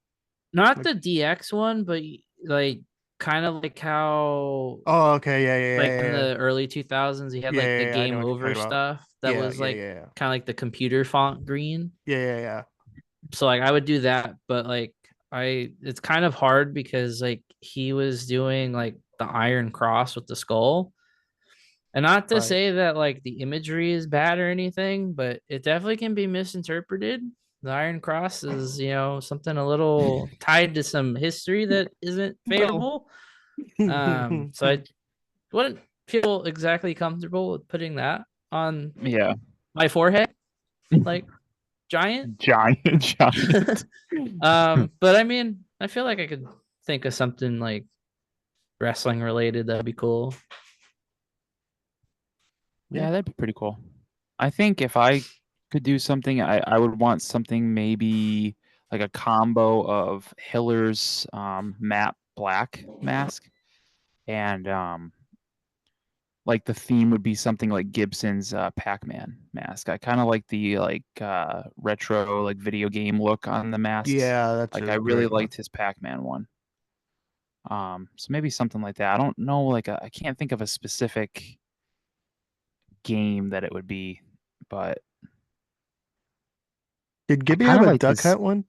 Not Like, the DX one, but like kind of like how oh, okay. Yeah, yeah, like yeah, in yeah, the early 2000s you had yeah, like yeah, the yeah. I know game what you're over talking about. stuff that Yeah, was yeah, like yeah, yeah, kind of like the computer font green. yeah, yeah, yeah. So like I would do that, but like it's kind of hard because like he was doing like the Iron Cross with the skull. And not to Right. say that like the imagery is bad or anything, but it definitely can be misinterpreted. The Iron Cross is, something a little tied to some history that isn't Well, favorable. So I wouldn't feel exactly comfortable with putting that on yeah, my forehead, like giant. giant. But I mean, I feel like I could think of something like wrestling related that'd be cool. Yeah, that'd be pretty cool. I think if I could do something, I would want something maybe like a combo of Hiller's matte black mask and like the theme would be something like Gibson's Pac-Man mask. I kind of like the retro like video game look on the masks. Yeah, that's Like a I really great one. liked his Pac-Man one. So maybe something like that. I don't know, like I can't think of a specific game that it would be, but Did I Gibby kind have of a like Duck this. Hunt one?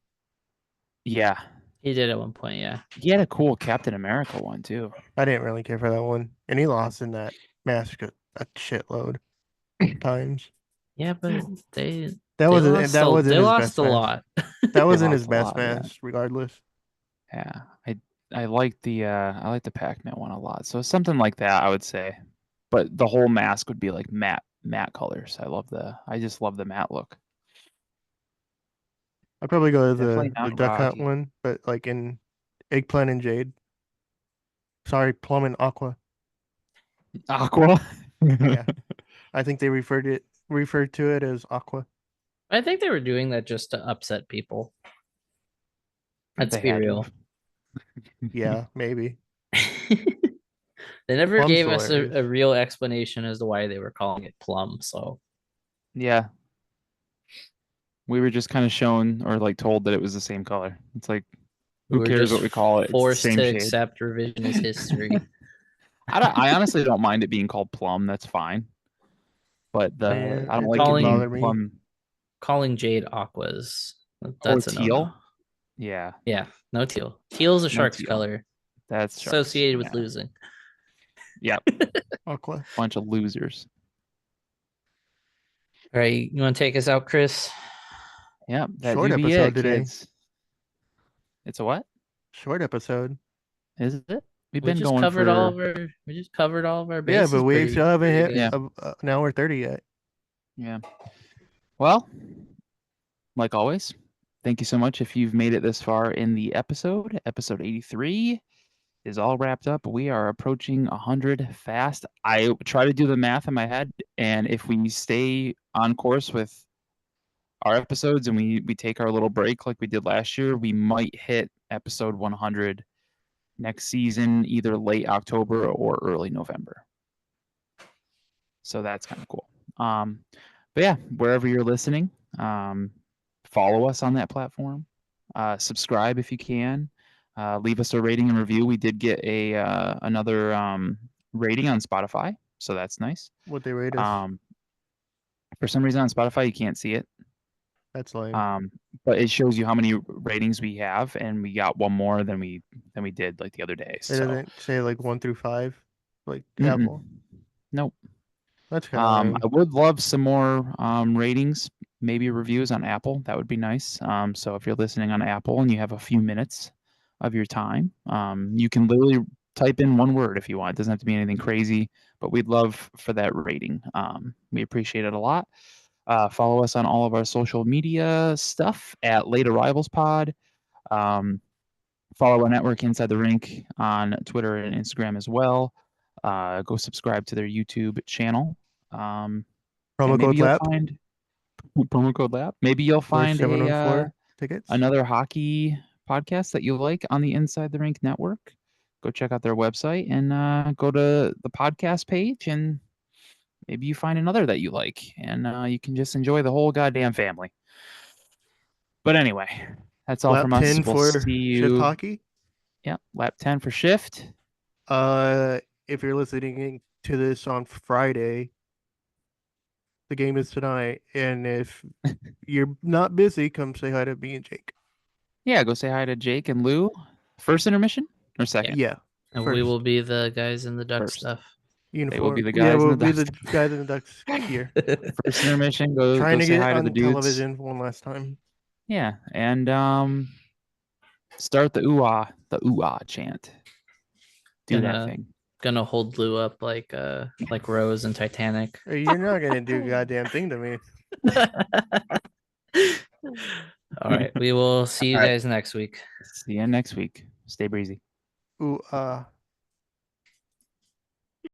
Yeah, He did at one point, yeah. he had a cool Captain America one too. I didn't really care for that one, and he lost in that mask a shitload times. Yeah, but they That they wasn't lost that a wasn't they his lost best a mask. lot. That They wasn't his lost a best lot, yeah. mask, regardless. Yeah, I like the Pac-Man one a lot. So something like that, I would say. But the whole mask would be like matte colors. I just love the matte look. I'd probably go with Definitely the not Duck Hunt groggy. one, but like in Eggplant and Jade. Sorry, Plum and Aqua. Aqua. Yeah, I think they referred to it as Aqua. I think they were doing that just to upset people. Let's They be had to real. have. Yeah, maybe. They never Plum's gave us hilarious. a real explanation as to why they were calling it plum. So Yeah. We were just kind of shown or like told that it was the same color. It's like, we who were cares just what we call it? It's the forced same to shade. accept revisionist history. I honestly don't mind it being called plum. That's fine. But I don't It like it doesn't being bother me. plum Calling Jade aquas. or That's a no-no. teal. Yeah, Yeah, no teal. Teal's a no shark's teal. color That's sharks. associated with Yeah. losing. Yep. Aqua. Bunch of losers. All right, you want to take us out, Chris? Yep. That Short do be episode it, today. kids. It's a what? Short episode. Is it? We've We been just going covered for all of our. We just covered all of our Yeah, bases. but we still haven't hit Yeah. an hour 30 yet. Yeah. Well, like always, thank you so much if you've made it this far in the episode. Episode 83 is all wrapped up. We are approaching 100 fast. I try to do the math in my head, and if we stay on course with our episodes and we take our little break like we did last year, we might hit episode 100 next season, either late October or early November. So that's kind of cool. But yeah, wherever you're listening, follow us on that platform. Subscribe if you can. Leave us a rating and review. We did get another rating on Spotify, so that's nice. What they rate us. For some reason on Spotify you can't see it. That's lame. But it shows you how many ratings we have, and we got one more than we did like the other day. It So doesn't say like 1 through 5, like Mm-mm. Apple. Nope. That's kind of I would love some more ratings, maybe reviews on Apple. That would be nice. So if you're listening on Apple and you have a few minutes of your time, you can literally type in one word if you want. It doesn't have to be anything crazy, but we'd love for that rating. We appreciate it a lot. Follow us on all of our social media stuff at Late Arrivals Pod. Follow our network Inside the Rink on Twitter and Instagram as well. Go subscribe to their YouTube channel. promo Maybe code you'll LAP. find promo code LAP. Maybe you'll find 714 tickets. another hockey podcast that you like on the Inside the Rink network. go check out their website and go to the podcast page, and maybe you find another that you like, and you can just enjoy the whole goddamn family. But anyway, that's all Lap from us. 10 We'll for see shift you. hockey. Yeah, lap 10 for shift. If you're listening to this on Friday, the game is tonight, and if you're not busy, come say hi to me and Jake. Yeah, go say hi to Jake and Lou. First intermission or second? Yeah, And we first. will be the guys in the duck First. stuff. Uniform. be the Yeah, guys in we'll the be the Ducks. guys in the Ducks gear. First intermission. Go Trying go to say get hi to the on dudes. television one last time. Yeah, and start the ooh-ah chant. Do that thing. Gonna hold Lou up like Rose and Titanic. You're not gonna do a goddamn thing to me. All right, we will see you All right. guys next week. See you next week. Stay breezy. Ooh,